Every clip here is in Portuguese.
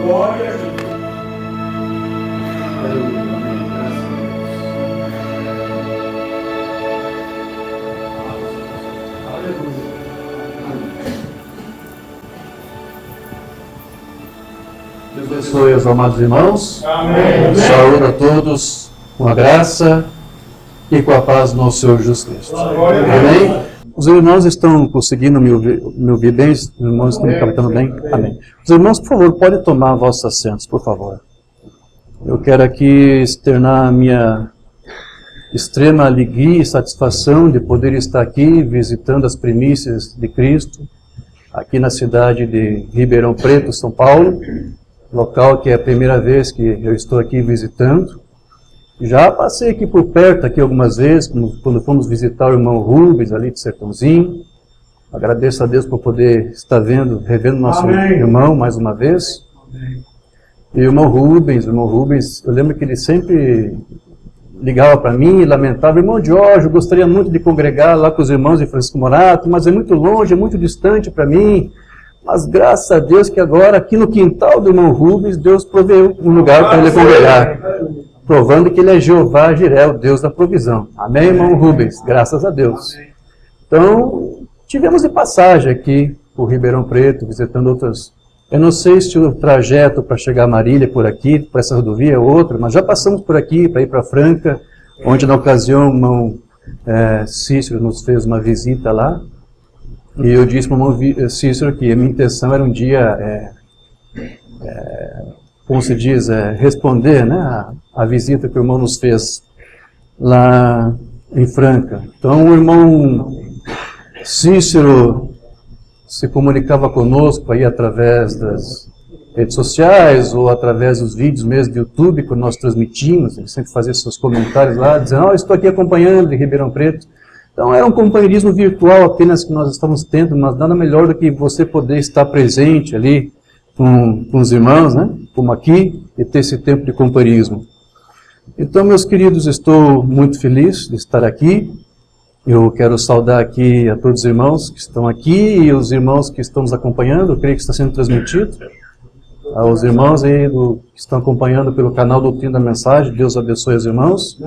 Glória a Jesus. Deus abençoe os amados irmãos. Amém. Saúde a todos com a graça e com a paz do nosso Senhor Jesus Cristo. Amém? Os irmãos estão conseguindo me ouvir bem? Os irmãos estão me captando bem? Amém. Os irmãos, por favor, podem tomar vossos assentos, por favor. Eu quero aqui externar a minha extrema alegria e satisfação de poder estar aqui visitando as primícias de Cristo, aqui na cidade de Ribeirão Preto, São Paulo, local que é a primeira vez que eu estou aqui visitando. Já passei aqui por perto aqui algumas vezes, quando fomos visitar o irmão Rubens ali de Sertãozinho. Agradeço a Deus por poder estar revendo nosso irmão mais uma vez. E o irmão Rubens, eu lembro que ele sempre ligava para mim e lamentava: irmão Jorge, eu gostaria muito de congregar lá com os irmãos de Francisco Morato, mas é muito longe, é muito distante para mim. Mas graças a Deus que agora aqui no quintal do irmão Rubens, Deus proveu um lugar para ele congregar, provando que ele é Jeová Jiré, o Deus da provisão. Amém, irmão Rubens? Graças a Deus. Então, tivemos de passagem aqui por Ribeirão Preto, visitando outras. Eu não sei se o trajeto para chegar a Marília por aqui, por essa rodovia é outro, mas já passamos por aqui para ir para Franca, onde na ocasião o irmão Cícero nos fez uma visita lá. E eu disse para o irmão Cícero que a minha intenção era um dia, como se diz, responder, né, a visita que o irmão nos fez lá em Franca. Então o irmão Cícero se comunicava conosco aí através das redes sociais ou através dos vídeos mesmo do YouTube que nós transmitimos. Ele sempre fazia seus comentários lá, dizendo: estou aqui acompanhando de Ribeirão Preto. Então era um companheirismo virtual apenas que nós estamos tendo, mas nada melhor do que você poder estar presente ali com os irmãos, né, como aqui, e ter esse tempo de companheirismo. Então, meus queridos, estou muito feliz de estar aqui. Eu quero saudar aqui a todos os irmãos que estão aqui e os irmãos que estão nos acompanhando. Eu creio que está sendo transmitido. Aos irmãos aí que estão acompanhando pelo canal Doutrina da Mensagem, Deus abençoe os irmãos.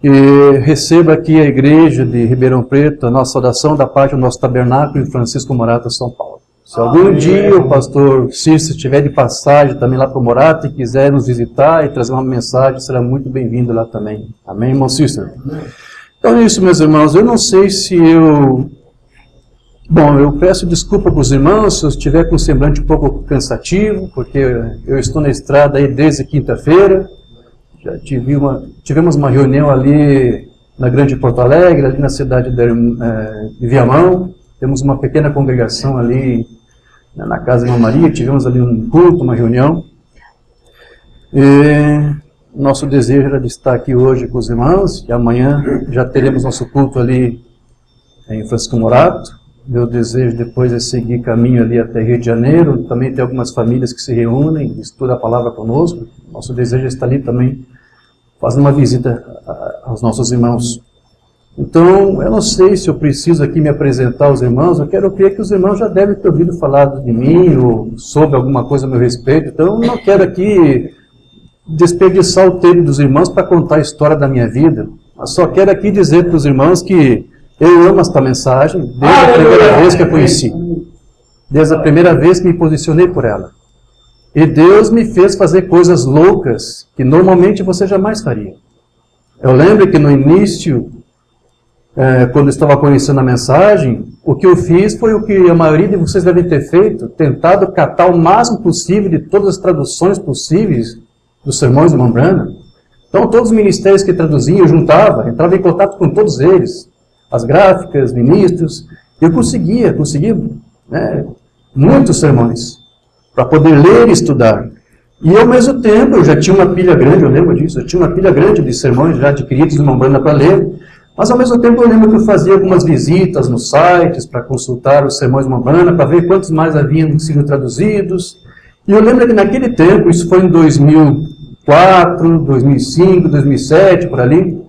E receba aqui a igreja de Ribeirão Preto, a nossa saudação da parte do nosso tabernáculo em Francisco Morato, São Paulo. Se algum dia o pastor Cícero estiver de passagem também lá para o Morato e quiser nos visitar e trazer uma mensagem, será muito bem-vindo lá também. Amém, irmão Cícero? Então é isso, meus irmãos. Eu não sei se eu... Bom, eu peço desculpa para os irmãos se eu estiver com um semblante um pouco cansativo, porque eu estou na estrada aí desde quinta-feira. Já tivemos uma reunião ali na Grande Porto Alegre, ali na cidade de Viamão. Temos uma pequena congregação ali, né, na casa da irmã Maria. Tivemos ali um culto, uma reunião. E nosso desejo era de estar aqui hoje com os irmãos. E amanhã já teremos nosso culto ali em Francisco Morato. Meu desejo depois é seguir caminho ali até Rio de Janeiro. Também tem algumas famílias que se reúnem, estudam a palavra conosco. Nosso desejo é estar ali também fazendo uma visita aos nossos irmãos. Então, eu não sei se eu preciso aqui me apresentar aos irmãos, eu quero crer que os irmãos já devem ter ouvido falar de mim, ou sobre alguma coisa a meu respeito, então eu não quero aqui desperdiçar o tempo dos irmãos para contar a história da minha vida. Eu só quero aqui dizer para os irmãos que eu amo esta mensagem desde a primeira vez que a conheci. Desde a primeira vez que me posicionei por ela. E Deus me fez fazer coisas loucas que normalmente você jamais faria. Eu lembro que no início, quando eu estava conhecendo a mensagem, o que eu fiz foi o que a maioria de vocês devem ter feito, tentado catar o máximo possível de todas as traduções possíveis dos sermões de irmão Branham. Então todos os ministérios que traduziam, eu juntava, entrava em contato com todos eles, as gráficas, ministros, eu conseguia muitos sermões, para poder ler e estudar. E ao mesmo tempo, eu já tinha uma pilha grande, eu lembro disso, eu tinha uma pilha grande de sermões já adquiridos de irmão Branham para ler, mas ao mesmo tempo eu lembro que eu fazia algumas visitas nos sites para consultar os sermões de irmão Branham, para ver quantos mais haviam sido traduzidos. E eu lembro que naquele tempo, isso foi em 2004, 2005, 2007, por ali,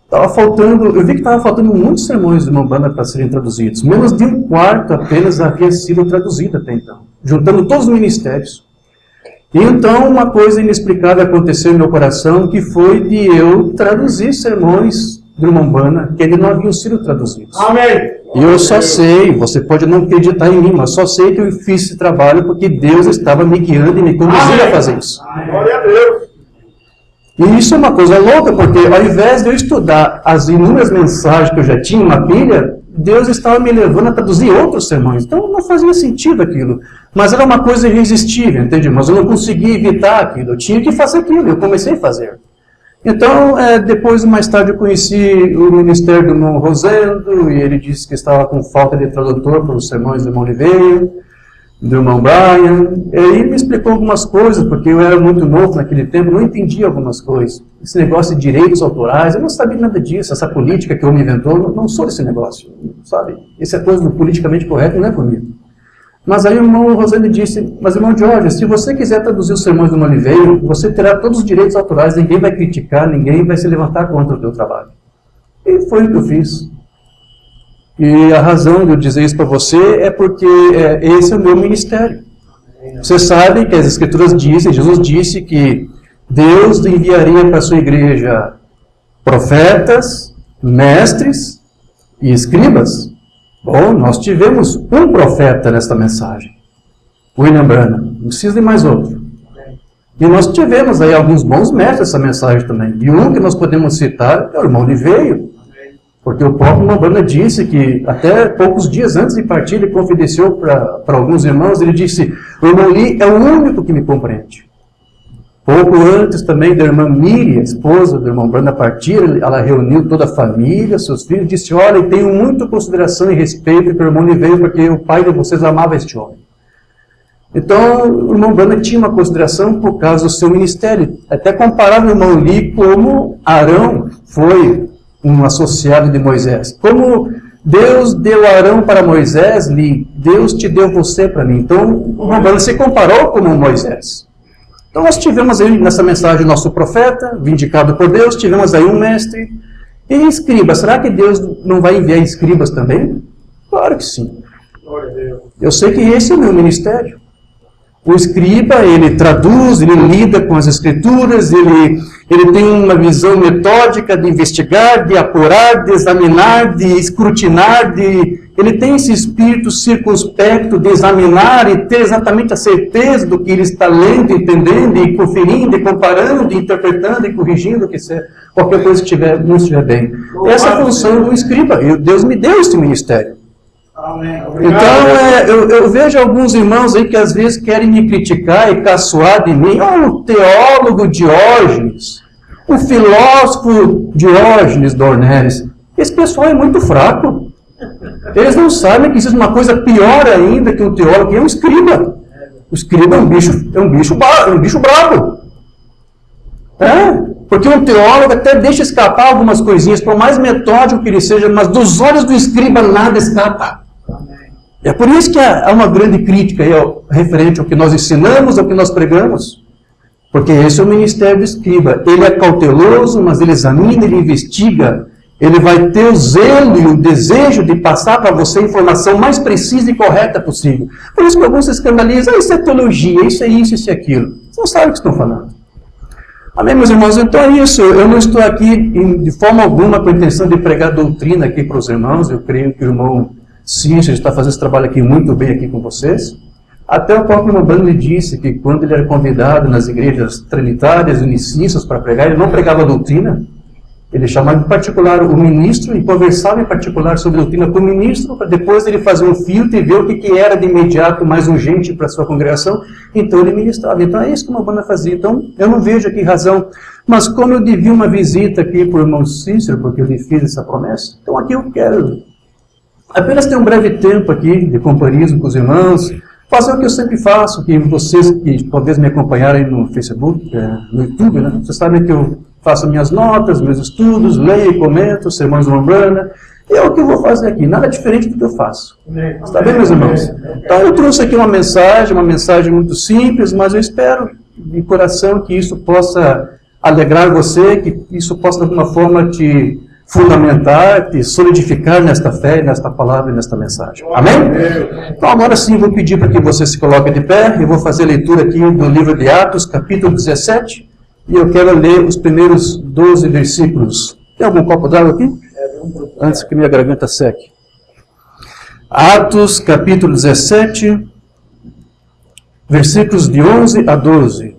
eu vi que estava faltando muitos sermões de irmão Branham para serem traduzidos. Menos de um quarto apenas havia sido traduzido até então, juntando todos os ministérios. E então uma coisa inexplicável aconteceu em meu coração, que foi de eu traduzir sermões do irmão Branham que ainda não haviam sido traduzidos. Amém. E eu só sei, você pode não acreditar em mim, mas só sei que eu fiz esse trabalho porque Deus estava me guiando e me conduzindo a fazer isso. Glória a Deus. E isso é uma coisa louca, porque ao invés de eu estudar as inúmeras mensagens que eu já tinha, uma pilha, Deus estava me levando a traduzir outros sermões. Então não fazia sentido aquilo. Mas era uma coisa irresistível, entende? Mas eu não conseguia evitar aquilo, eu tinha que fazer aquilo, eu comecei a fazer. Então, depois, mais tarde, eu conheci o ministério do irmão Rosendo, e ele disse que estava com falta de tradutor para os sermões do irmão Oliveira, do irmão Brian, e ele me explicou algumas coisas, porque eu era muito novo naquele tempo, não entendia algumas coisas. Esse negócio de direitos autorais, eu não sabia nada disso, essa política que o homem inventou, não sou desse negócio, sabe? Essa coisa do politicamente correto não é comigo. Mas aí o irmão Rosendo disse, mas irmão Jorge, se você quiser traduzir os sermões do Oliveira, você terá todos os direitos autorais, ninguém vai criticar, ninguém vai se levantar contra o teu trabalho. E foi o que eu fiz. E a razão de eu dizer isso para você é porque esse é o meu ministério. Você sabe que as Escrituras dizem, Jesus disse que Deus enviaria para a sua igreja profetas, mestres e escribas. Bom, nós tivemos um profeta nesta mensagem, William Branham, não precisa de mais outro. E nós tivemos aí alguns bons mestres nessa mensagem também. E um que nós podemos citar é o irmão Oliveira, porque o próprio irmão Branham disse que até poucos dias antes de partir ele confidenciou para alguns irmãos, ele disse, o irmão Lee é o único que me compreende. Pouco antes também da irmã Miriam, esposa do irmão Branham, partir, ela reuniu toda a família, seus filhos, e disse, olha, eu tenho muita consideração e respeito pelo irmão Oliveira, porque o pai de vocês amava este homem. Então, o irmão Branham tinha uma consideração por causa do seu ministério. Até comparava o irmão Lee como Arão foi um associado de Moisés. Como Deus deu Arão para Moisés, Lee, Deus te deu você para mim. Então, o irmão Branham se comparou como Moisés. Então nós tivemos aí nessa mensagem nosso profeta, vindicado por Deus, tivemos aí um mestre e escribas. Será que Deus não vai enviar escribas também? Claro que sim. Eu sei que esse é o meu ministério. O escriba, ele traduz, ele lida com as escrituras, ele tem uma visão metódica de investigar, de apurar, de examinar, de escrutinar, ele tem esse espírito circunspecto de examinar e ter exatamente a certeza do que ele está lendo, entendendo, e conferindo, e comparando, e interpretando, e corrigindo, qualquer coisa que não estiver bem. Essa é a função do escriba, e Deus me deu esse ministério. Então, eu vejo alguns irmãos aí que às vezes querem me criticar e caçoar de mim. O teólogo Diógenes, o filósofo Diógenes Dornelles. Esse pessoal é muito fraco. Eles não sabem que existe uma coisa pior ainda que um teólogo, que é um escriba. O escriba é um bicho bravo. Porque um teólogo até deixa escapar algumas coisinhas, por mais metódico que ele seja, mas dos olhos do escriba nada escapa. É por isso que há uma grande crítica aí, referente ao que nós ensinamos, ao que nós pregamos. Porque esse é o ministério do escriba. Ele é cauteloso, mas ele examina, ele investiga. Ele vai ter o zelo e o desejo de passar para você a informação mais precisa e correta possível. Por isso que alguns se escandalizam. Isso é teologia, isso é isso, isso é aquilo. Você não sabe o que estão falando. Amém, meus irmãos? Então é isso. Eu não estou aqui de forma alguma com a intenção de pregar doutrina aqui para os irmãos. Eu creio que o irmão Cícero está fazendo esse trabalho aqui muito bem aqui com vocês. Até o próprio irmão Branham disse que quando ele era convidado nas igrejas trinitárias, unicistas, para pregar, ele não pregava doutrina. Ele chamava em particular o ministro e conversava em particular sobre doutrina com o ministro, para depois ele fazer um filtro e ver o que era de imediato mais urgente para a sua congregação. Então ele ministrava. Então é isso que uma banda fazia. Então eu não vejo aqui razão. Mas como eu devia uma visita aqui para o irmão Cícero, porque eu lhe fiz essa promessa, então aqui eu quero apenas ter um breve tempo aqui de companheirismo com os irmãos, fazer o que eu sempre faço, que vocês que talvez me acompanharem no Facebook, no YouTube, né? Vocês sabem que eu faço minhas notas, meus estudos, leio e comento, sermões do Lombrana. É o que eu vou fazer aqui, nada diferente do que eu faço. Está bem, meus irmãos? Então eu trouxe aqui uma mensagem muito simples, mas eu espero de coração que isso possa alegrar você, que isso possa de alguma forma te fundamentar, te solidificar nesta fé, nesta palavra e nesta mensagem. Amém? Então agora sim vou pedir para que você se coloque de pé. Eu vou fazer a leitura aqui do livro de Atos, capítulo 17, e eu quero ler os primeiros 12 versículos. Tem algum copo d'água aqui? Antes que minha garganta seque. Atos, capítulo 17, versículos de 11 a 12.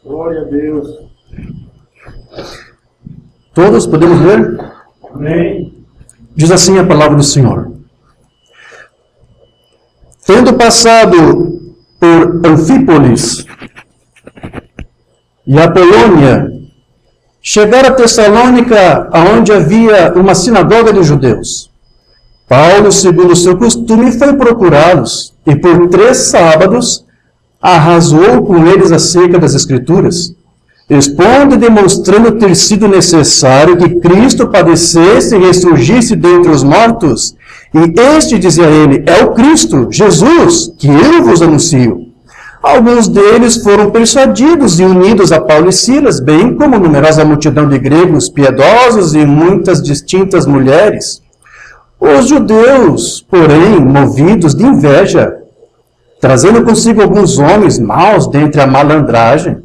Glória a Deus. Todos podemos ler? Amém. Diz assim a palavra do Senhor. Tendo passado por Anfípolis e Apolônia, chegaram a Tessalônica, aonde havia uma sinagoga de judeus. Paulo, segundo o seu costume, foi procurá-los, e por 3 sábados arrasou com eles acerca das Escrituras, expondo e demonstrando ter sido necessário que Cristo padecesse e ressurgisse dentre os mortos. E este, dizia ele, é o Cristo, Jesus, que eu vos anuncio. Alguns deles foram persuadidos e unidos a Paulo e Silas, bem como numerosa multidão de gregos piedosos e muitas distintas mulheres. Os judeus, porém, movidos de inveja, trazendo consigo alguns homens maus dentre a malandragem,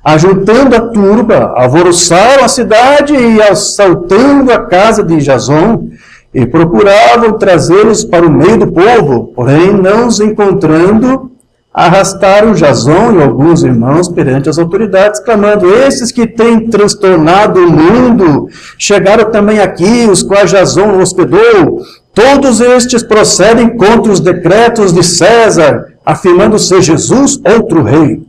ajuntando a turba, alvoroçaram a cidade e assaltando a casa de Jason, e procuravam trazê-los para o meio do povo, porém, não os encontrando, arrastaram Jason e alguns irmãos perante as autoridades, clamando: esses que têm transtornado o mundo, chegaram também aqui, os quais Jason hospedou. Todos estes procedem contra os decretos de César, afirmando ser Jesus outro rei.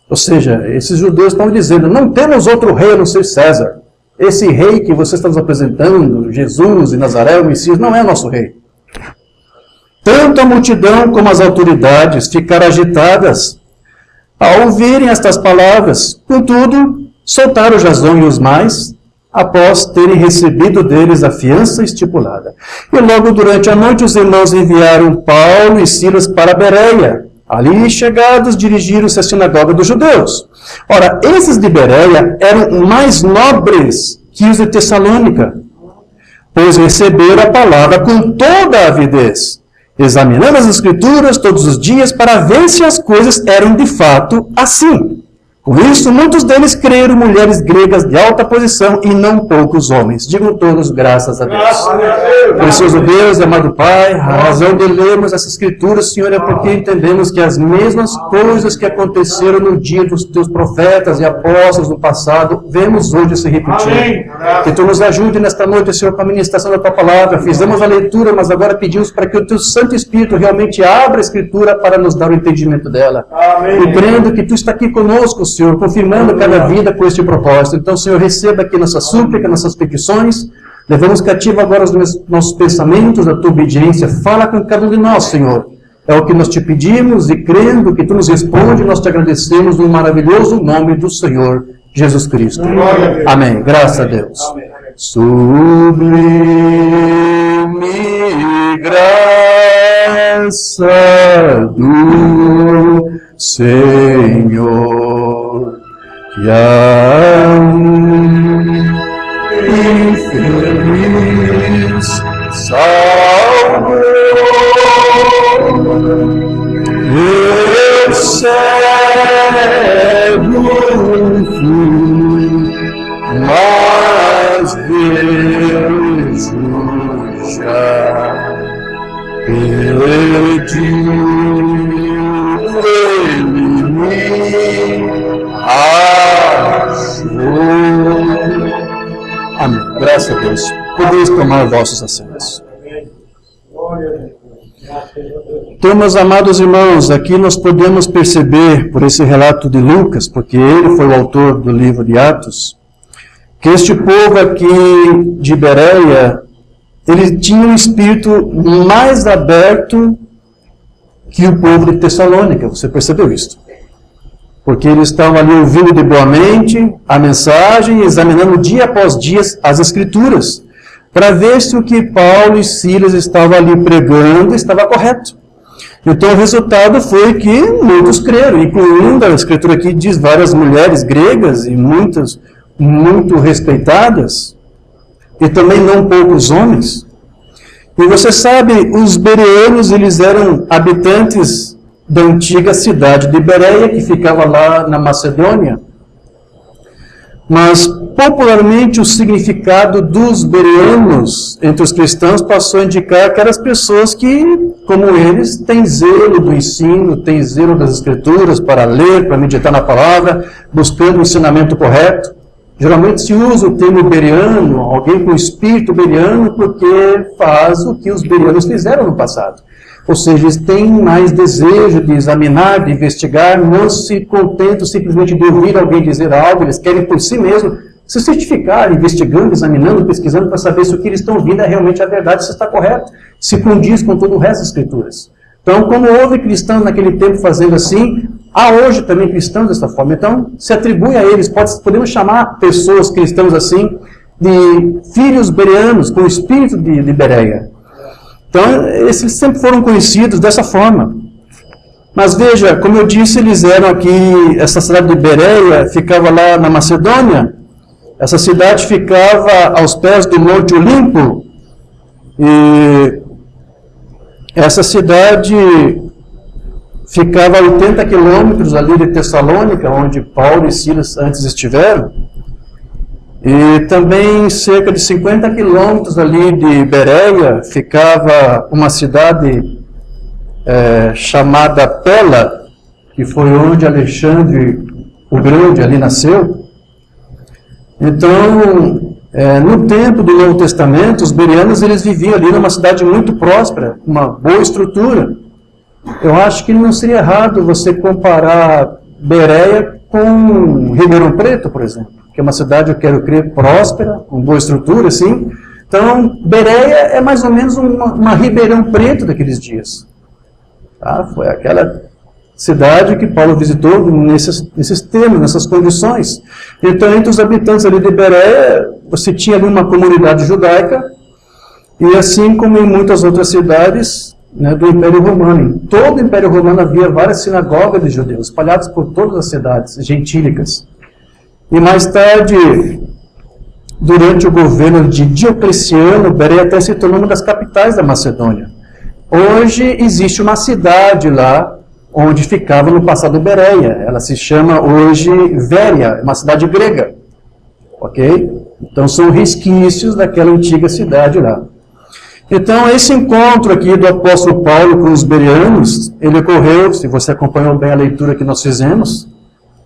Ou seja, esses judeus estão dizendo: não temos outro rei a não ser César. Esse rei que vocês estão nos apresentando, Jesus e Nazaré, o Messias, não é nosso rei. Tanto a multidão como as autoridades ficaram agitadas ao ouvirem estas palavras. Contudo, soltaram Jason e os mais, após terem recebido deles a fiança estipulada. E logo durante a noite os irmãos enviaram Paulo e Silas para Bereia. Ali chegados, dirigiram-se à sinagoga dos judeus. Ora, esses de Bereia eram mais nobres que os de Tessalônica, pois receberam a palavra com toda a avidez, examinando as Escrituras todos os dias para ver se as coisas eram de fato assim. Com isso, muitos deles creram, mulheres gregas de alta posição e não poucos homens. Digam todos, graças a Deus. Graças a Deus. Precioso Deus, amado Pai, a razão de lermos essa Escritura, Senhor, é porque entendemos que as mesmas coisas que aconteceram no dia dos teus profetas e apóstolos no passado, vemos hoje se repetir. Amém. Que Tu nos ajude nesta noite, Senhor, com a ministração da Tua Palavra. Fizemos a leitura, mas agora pedimos para que o Teu Santo Espírito realmente abra a Escritura para nos dar o entendimento dela. Amém. E crendo que Tu está aqui conosco, Senhor, confirmando cada vida com este propósito. Então, Senhor, receba aqui nossa súplica, nossas petições. Levamos cativo agora os nossos pensamentos, a Tua obediência. Fala com cada um de nós, Senhor. É o que nós te pedimos e crendo que Tu nos responde, nós te agradecemos no maravilhoso nome do Senhor Jesus Cristo. Amém. Graças a Deus. Amém. Sublime graça do Senhor, que a infeliz salvou. Eu cego fui, mas vejo já. Pediu, ele me achou. Amém. Graças a Deus. Podeis tomar vossos assentos. Glória a Deus. Então, meus amados irmãos, aqui nós podemos perceber, por esse relato de Lucas, porque ele foi o autor do livro de Atos, que este povo aqui de Bereia, ele tinha um espírito mais aberto que o povo de Tessalônica. Você percebeu isso? Porque eles estavam ali ouvindo de boa mente a mensagem, examinando dia após dia as Escrituras, para ver se o que Paulo e Silas estavam ali pregando estava correto. Então o resultado foi que muitos creram, incluindo a Escritura aqui diz várias mulheres gregas e muitas muito respeitadas, e também não poucos homens. E você sabe, os bereanos, eles eram habitantes da antiga cidade de Bereia, que ficava lá na Macedônia. Mas, popularmente, o significado dos bereanos entre os cristãos passou a indicar aquelas pessoas que, como eles, têm zelo do ensino, têm zelo das Escrituras para ler, para meditar na palavra, buscando o ensinamento correto. Geralmente se usa o termo bereano, alguém com espírito bereano, porque faz o que os bereanos fizeram no passado. Ou seja, eles têm mais desejo de examinar, de investigar, não se contentam simplesmente de ouvir alguém dizer algo, eles querem por si mesmos se certificar, investigando, examinando, pesquisando, para saber se o que eles estão ouvindo é realmente a verdade, se está correto, se condiz com todo o resto das Escrituras. Então, como houve cristãos naquele tempo fazendo assim, há hoje também cristãos dessa forma. Então, se atribui a eles, podemos chamar pessoas cristãos assim, de filhos bereanos, com o espírito de Bereia. Então, esses sempre foram conhecidos dessa forma. Mas veja, como eu disse, eles eram aqui, essa cidade de Bereia ficava lá na Macedônia, essa cidade ficava aos pés do Monte Olimpo, e essa cidade ficava a 80 quilômetros ali de Tessalônica, onde Paulo e Silas antes estiveram, e também cerca de 50 quilômetros ali de Bereia ficava uma cidade chamada Pela, que foi onde Alexandre o Grande ali nasceu. Então, no tempo do Novo Testamento, os bereanos eles viviam ali numa cidade muito próspera, uma boa estrutura. Eu acho que não seria errado você comparar Bereia com Ribeirão Preto, por exemplo, que é uma cidade, eu quero crer, próspera, com boa estrutura, assim. Então, Bereia é mais ou menos uma Ribeirão Preto daqueles dias. Tá? Foi aquela cidade que Paulo visitou nesses termos, nessas condições. Então, entre os habitantes ali de Bereia, você tinha ali uma comunidade judaica, e assim como em muitas outras cidades, né, do Império Romano. Em todo o Império Romano havia várias sinagogas de judeus, espalhadas por todas as cidades gentílicas. E mais tarde, durante o governo de Diocleciano, Bereia até se tornou uma das capitais da Macedônia. Hoje existe uma cidade lá, onde ficava no passado Bereia. Ela se chama hoje Véria, uma cidade grega. Ok? Então são resquícios daquela antiga cidade lá. Então esse encontro aqui do apóstolo Paulo com os bereanos, ele ocorreu, se você acompanhou bem a leitura que nós fizemos,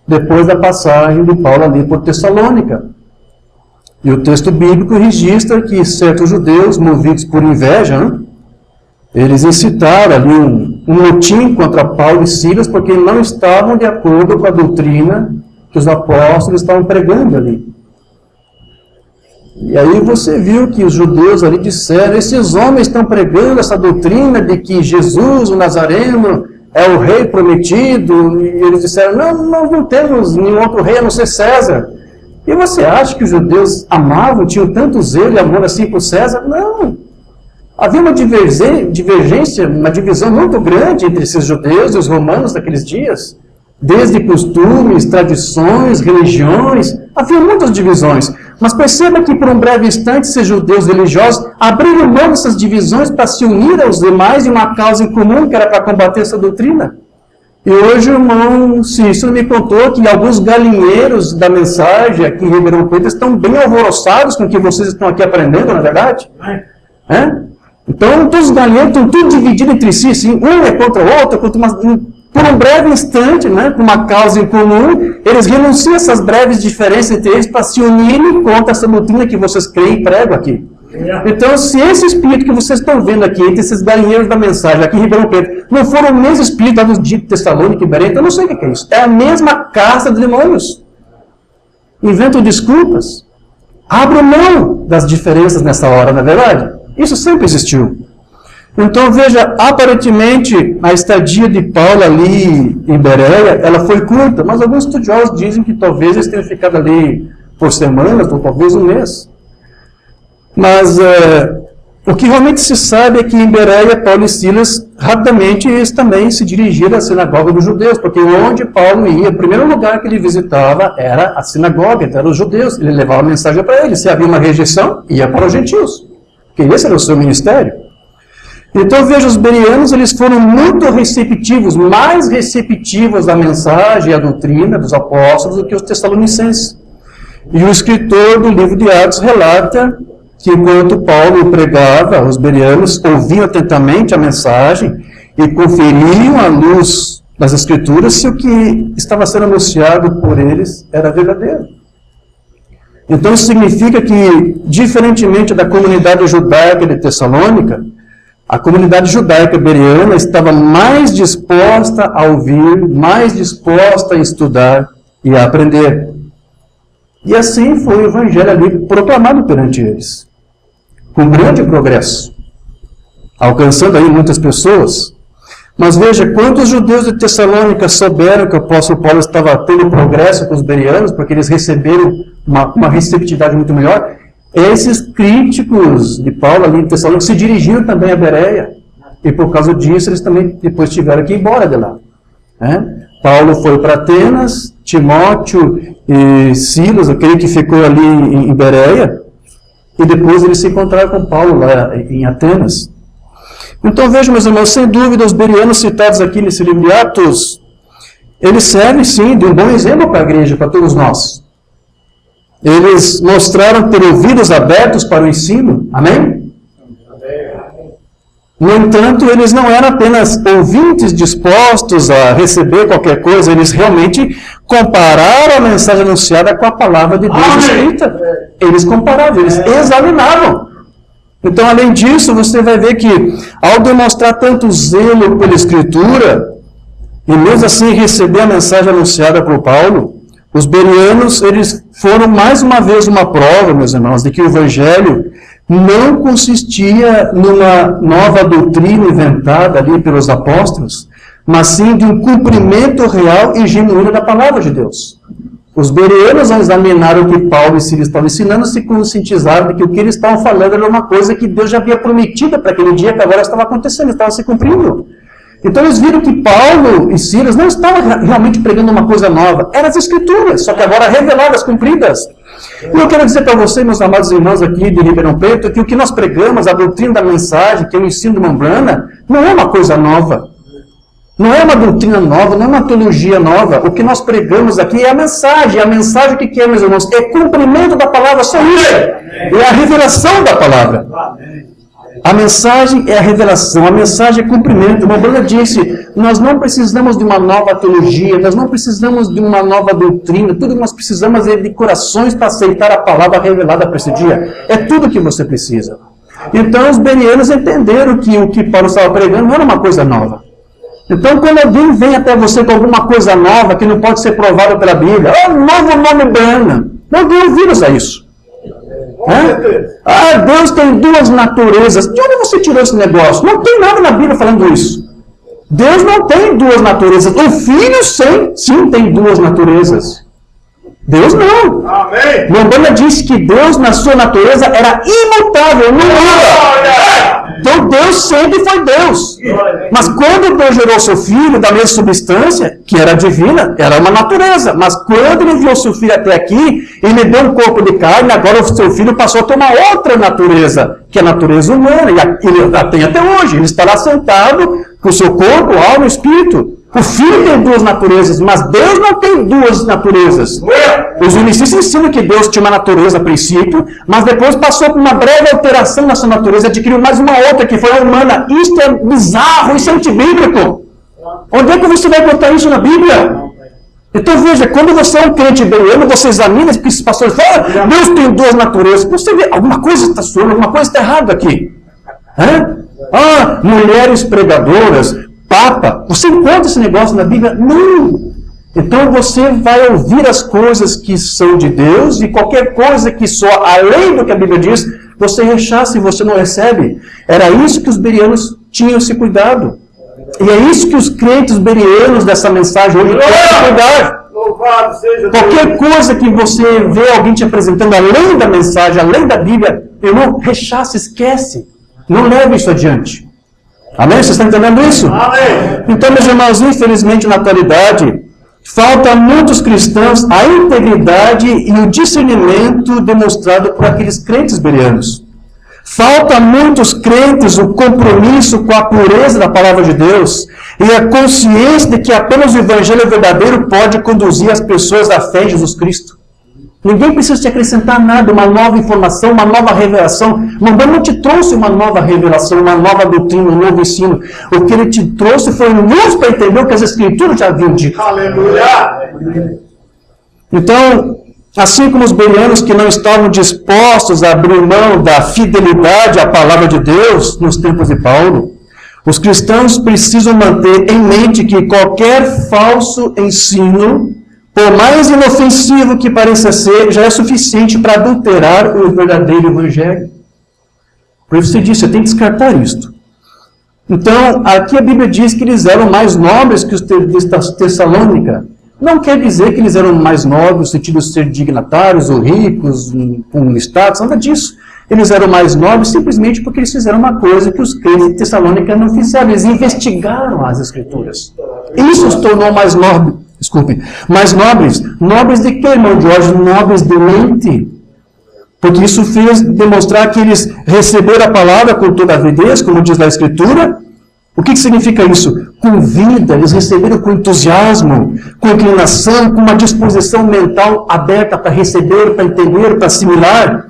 depois da passagem de Paulo ali por Tessalônica. E o texto bíblico registra que certos judeus, movidos por inveja, né, eles incitaram ali um motim contra Paulo e Silas, porque não estavam de acordo com a doutrina que os apóstolos estavam pregando ali. E aí você viu que os judeus ali disseram, esses homens estão pregando essa doutrina de que Jesus, o Nazareno, é o rei prometido, e eles disseram, nós não temos nenhum outro rei a não ser César. E você acha que os judeus amavam, tinham tanto zelo e amor assim por César? Não. Havia uma divergência, uma divisão muito grande entre esses judeus e os romanos daqueles dias. Desde costumes, tradições, religiões, havia muitas divisões. Mas perceba que por um breve instante esses judeus religiosos abriram mão dessas divisões para se unir aos demais em uma causa em comum, que era para combater essa doutrina. E hoje o irmão Cícero me contou que alguns galinheiros da mensagem aqui em Ribeirão Preto estão bem alvoroçados com o que vocês estão aqui aprendendo, não é verdade? Então, todos os galinheiros estão tudo divididos entre si, assim, um é contra o outro, por um breve instante, né, com uma causa em comum, eles renunciam a essas breves diferenças entre eles para se unirem contra essa doutrina que vocês creem e pregam aqui. Então, se esse espírito que vocês estão vendo aqui, entre esses galinheiros da mensagem, aqui em Ribeirão Preto, não for o mesmo espírito lá dos ditos Tessalônica e Bereia, então eu não sei o que é isso. É a mesma casta de demônios. Inventam desculpas. Abram mão das diferenças nessa hora, não é verdade? Isso sempre existiu. Então, veja, aparentemente, a estadia de Paulo ali em Bereia, ela foi curta, mas alguns estudiosos dizem que talvez eles tenham ficado ali por semanas, ou talvez um mês. Mas o que realmente se sabe é que em Bereia, Paulo e Silas, rapidamente, eles também se dirigiram à sinagoga dos judeus, porque onde Paulo ia, o primeiro lugar que ele visitava era a sinagoga, então eram os judeus, ele levava a mensagem para eles. Se havia uma rejeição, ia para os gentios, porque esse era o seu ministério. Então, veja, os bereanos, eles foram muito receptivos, mais receptivos à mensagem e à doutrina dos apóstolos do que os tessalonicenses. E o escritor do livro de Atos relata que enquanto Paulo pregava, os bereanos ouviam atentamente a mensagem e conferiam à luz das escrituras se o que estava sendo anunciado por eles era verdadeiro. Então, isso significa que, diferentemente da comunidade judaica de Tessalônica, a comunidade judaica bereana estava mais disposta a ouvir, mais disposta a estudar e a aprender. E assim foi o evangelho ali proclamado perante eles, com grande progresso, alcançando aí muitas pessoas. Mas veja, quando os judeus de Tessalônica souberam que o apóstolo Paulo estava tendo progresso com os bereanos, porque eles receberam uma receptividade muito melhor, esses críticos de Paulo ali em Tessalônica se dirigiram também a Bereia. E por causa disso, eles também depois tiveram que ir embora de lá. Paulo foi para Atenas, Timóteo e Silas, aquele que ficou ali em Bereia, e depois eles se encontraram com Paulo lá em Atenas. Então vejam, meus irmãos, sem dúvida, os bereanos citados aqui nesse livro de Atos, eles servem sim de um bom exemplo para a igreja, para todos nós. Eles mostraram ter ouvidos abertos para o ensino. Amém? No entanto, eles não eram apenas ouvintes dispostos a receber qualquer coisa, eles realmente compararam a mensagem anunciada com a palavra de Deus escrita. Eles comparavam, eles examinavam. Então, além disso, você vai ver que, ao demonstrar tanto zelo pela Escritura, e mesmo assim receber a mensagem anunciada por Paulo, os bereanos, eles foram mais uma vez uma prova, meus irmãos, de que o Evangelho não consistia numa nova doutrina inventada ali pelos apóstolos, mas sim de um cumprimento real e genuíno da palavra de Deus. Os bereanos, ao examinar o que Paulo e Silas estavam ensinando, se conscientizaram de que o que eles estavam falando era uma coisa que Deus já havia prometido para aquele dia, que agora estava acontecendo, estava se cumprindo. Então eles viram que Paulo e Silas não estavam realmente pregando uma coisa nova, eram as Escrituras, só que agora reveladas, cumpridas. E eu quero dizer para vocês, meus amados irmãos aqui de Ribeirão Preto, que o que nós pregamos, a doutrina da mensagem, que é o ensino de Mombrana, não é uma coisa nova. Não é uma doutrina nova, não é uma teologia nova. O que nós pregamos aqui é a mensagem. A mensagem o que é, meus irmãos? É cumprimento da palavra, só isso. É a revelação da palavra. A mensagem é a revelação, a mensagem é cumprimento. Uma Mombrana disse, nós não precisamos de uma nova teologia, nós não precisamos de uma nova doutrina, tudo que nós precisamos é de corações para aceitar a palavra revelada para esse dia. É tudo que você precisa. Então os bereanos entenderam que o que Paulo estava pregando não era uma coisa nova. Então quando alguém vem até você com alguma coisa nova que não pode ser provada pela Bíblia, novo nome Brana, não dê ouvidos a isso. Deus tem duas naturezas. De onde você tirou esse negócio? Não tem nada na Bíblia falando isso. Deus não tem duas naturezas. O Filho, sim tem duas naturezas. Deus não. Amém. Mombana disse que Deus, na sua natureza, era imutável, não muda. Então Deus sempre foi Deus. Mas quando Deus gerou seu filho da mesma substância, que era divina, era uma natureza. Mas quando ele enviou seu filho até aqui, ele deu um corpo de carne, agora o seu filho passou a ter uma outra natureza, que é a natureza humana. E ele a tem até hoje. Ele estará sentado com o seu corpo, alma e espírito. O Filho tem duas naturezas, mas Deus não tem duas naturezas. Os unicistas ensinam que Deus tinha uma natureza a princípio, mas depois passou por uma breve alteração na sua natureza, adquiriu mais uma outra, que foi a humana. Isto é bizarro, isso é antibíblico. Onde é que você vai botar isso na Bíblia? Então veja, quando você é um crente bereano, você examina, porque esses pastores falam, Deus tem duas naturezas. Você vê, alguma coisa está suando, alguma coisa está errada aqui. Mulheres pregadoras, Papa, você encontra esse negócio na Bíblia? Não! Então você vai ouvir as coisas que são de Deus e qualquer coisa que soa além do que a Bíblia diz, você rechaça e você não recebe. Era isso que os bereanos tinham esse cuidado. E é isso que os crentes bereanos dessa mensagem hoje têm esse cuidado. Louvado seja Deus. Qualquer coisa que você vê alguém te apresentando além da mensagem, além da Bíblia, irmão, rechaça, esquece. Não leve isso adiante. Amém? Vocês estão entendendo isso? Amém. Então, meus irmãos, infelizmente, na atualidade, falta a muitos cristãos a integridade e o discernimento demonstrado por aqueles crentes bereanos. Falta a muitos crentes o compromisso com a pureza da palavra de Deus e a consciência de que apenas o evangelho verdadeiro pode conduzir as pessoas à fé em Jesus Cristo. Ninguém precisa te acrescentar nada, uma nova informação, uma nova revelação. Mombana não te trouxe uma nova revelação, uma nova doutrina, um novo ensino. O que ele te trouxe foi luz para entender o que as Escrituras já haviam dito. Aleluia. Então, assim como os bereanos que não estavam dispostos a abrir mão da fidelidade à palavra de Deus nos tempos de Paulo, os cristãos precisam manter em mente que qualquer falso ensino, por mais inofensivo que pareça ser, já é suficiente para adulterar o verdadeiro evangelho. Por isso você disse, você tem que descartar isto. Então, aqui a Bíblia diz que eles eram mais nobres que os de Tessalônica. Não quer dizer que eles eram mais nobres, no sentido de ser dignatários ou ricos, com status, nada disso. Eles eram mais nobres simplesmente porque eles fizeram uma coisa que os crentes de Tessalônica não fizeram. Eles investigaram as Escrituras. Isso os tornou mais nobres. Mais nobres. Nobres de quê, irmão Jorge? Nobres de mente. Porque isso fez demonstrar que eles receberam a palavra com toda a avidez, como diz na Escritura. O que significa isso? Com vida, eles receberam com entusiasmo, com inclinação, com uma disposição mental aberta para receber, para entender, para assimilar.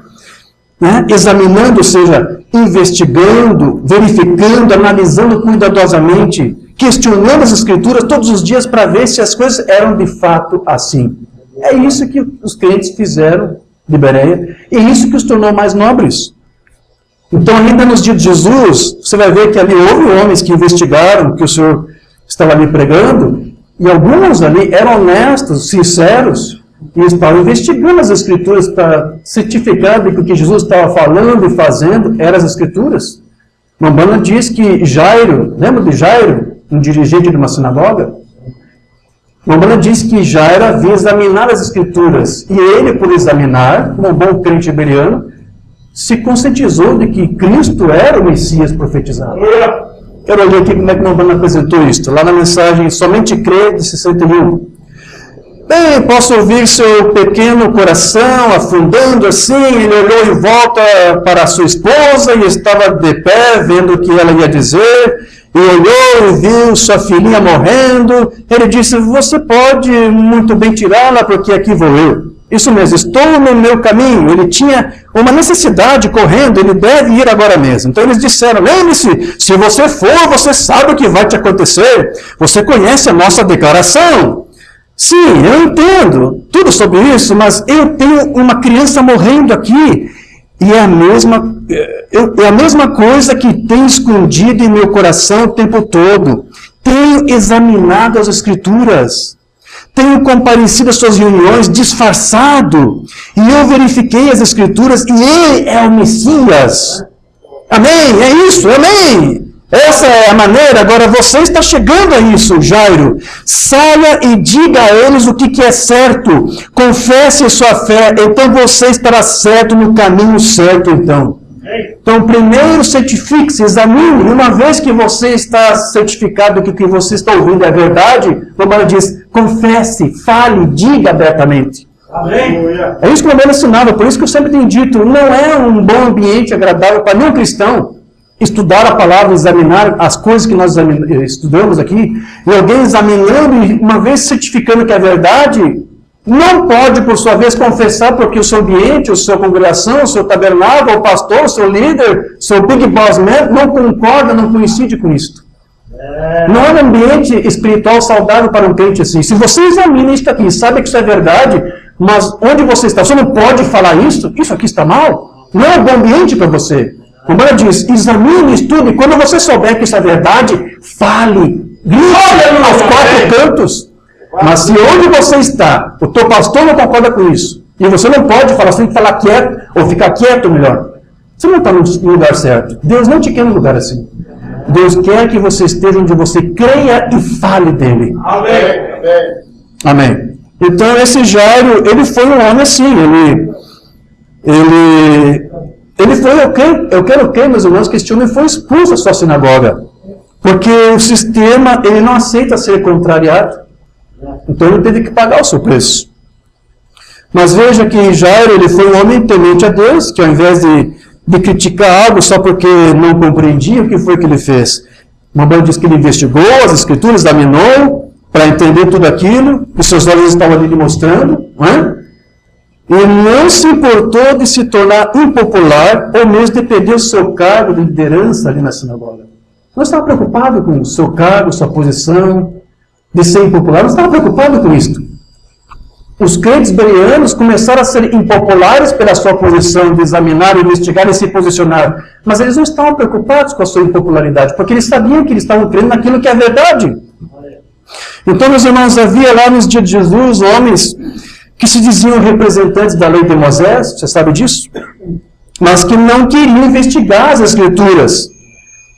Examinando, ou seja, investigando, verificando, analisando cuidadosamente, questionando as Escrituras todos os dias para ver se as coisas eram de fato assim. É isso que os crentes fizeram de Bereia, e é isso que os tornou mais nobres. Então, ainda nos dias de Jesus, você vai ver que ali houve homens que investigaram o que o Senhor estava ali pregando, e alguns ali eram honestos, sinceros, e estavam investigando as Escrituras para certificar de que o que Jesus estava falando e fazendo eram as Escrituras. Mombana diz que Jairo, lembra de Jairo, um dirigente de uma sinagoga? Mombana diz que Jairo havia examinado as Escrituras, e ele, por examinar, como um bom crente bereano, se conscientizou de que Cristo era o Messias profetizado. Quero olhar aqui como é que Mombana apresentou isso, lá na mensagem Somente Crer, de 61. Bem, posso ouvir seu pequeno coração afundando assim. Ele olhou em volta para a sua esposa e estava de pé, vendo o que ela ia dizer. E olhou e viu sua filhinha morrendo. Ele disse, você pode muito bem tirá-la, porque aqui vou eu. Isso mesmo, estou no meu caminho. Ele tinha uma necessidade correndo, ele deve ir agora mesmo. Então eles disseram, lembre-se, se você for, você sabe o que vai te acontecer. Você conhece a nossa declaração. Sim, eu entendo tudo sobre isso, mas eu tenho uma criança morrendo aqui. E é a mesma coisa que tenho escondido em meu coração o tempo todo. Tenho examinado as Escrituras. Tenho comparecido às suas reuniões disfarçado. E eu verifiquei as Escrituras e ele é o Messias. Amém? É isso, amém. Essa é a maneira. Agora você está chegando a isso, Jairo. Saia e diga a eles o que é certo. Confesse sua fé. Então você estará certo no caminho certo, então. Então, primeiro certifique-se, examine. E uma vez que você está certificado que o que você está ouvindo é verdade, o Romano diz, confesse, fale, diga abertamente. Amém. É isso que o Romano ensinava. Por isso que eu sempre tenho dito, não é um bom ambiente agradável para nenhum cristão estudar a palavra, examinar as coisas que nós estudamos aqui, e alguém examinando e uma vez certificando que é verdade, não pode, por sua vez, confessar porque o seu ambiente, a sua congregação, o seu tabernáculo, o pastor, o seu líder, o seu big boss man, não concorda, não coincide com isso. Não é um ambiente espiritual saudável para um crente assim. Se você examina isso aqui, sabe que isso é verdade, mas onde você está, você não pode falar isso aqui está mal, não é um bom ambiente para você. Como ela diz, examine, estude, quando você souber que isso é verdade, fale, grite aos quatro cantos. Mas se onde você está, o teu pastor não concorda com isso, e você não pode falar, você tem que falar quieto, ou ficar quieto melhor, você não está no lugar certo. Deus não te quer num lugar assim. Deus quer que você esteja onde você creia e fale dele. Amém. Amém. Então esse Jairo, ele foi um homem assim, ele foi, eu quero crer, meus irmãos, que este homem foi expulso da sua sinagoga. Porque o sistema, ele não aceita ser contrariado. Então ele teve que pagar o seu preço. Mas veja que Jairo, ele foi um homem temente a Deus, que ao invés de criticar algo só porque não compreendia, o que foi que ele fez? Uma Bíblia diz que ele investigou as escrituras, examinou, para entender tudo aquilo, que seus olhos estavam ali lhe mostrando, não é? E não se importou de se tornar impopular, ou mesmo de perder o seu cargo de liderança ali na sinagoga. Não estava preocupado com o seu cargo, sua posição, de ser impopular, não estava preocupado com isso. Os crentes bereanos começaram a ser impopulares pela sua posição de examinar, investigar e se posicionar. Mas eles não estavam preocupados com a sua impopularidade, porque eles sabiam que eles estavam crendo naquilo que é verdade. Então, meus irmãos, havia lá nos dias de Jesus homens que se diziam representantes da lei de Moisés, você sabe disso? Mas que não queriam investigar as escrituras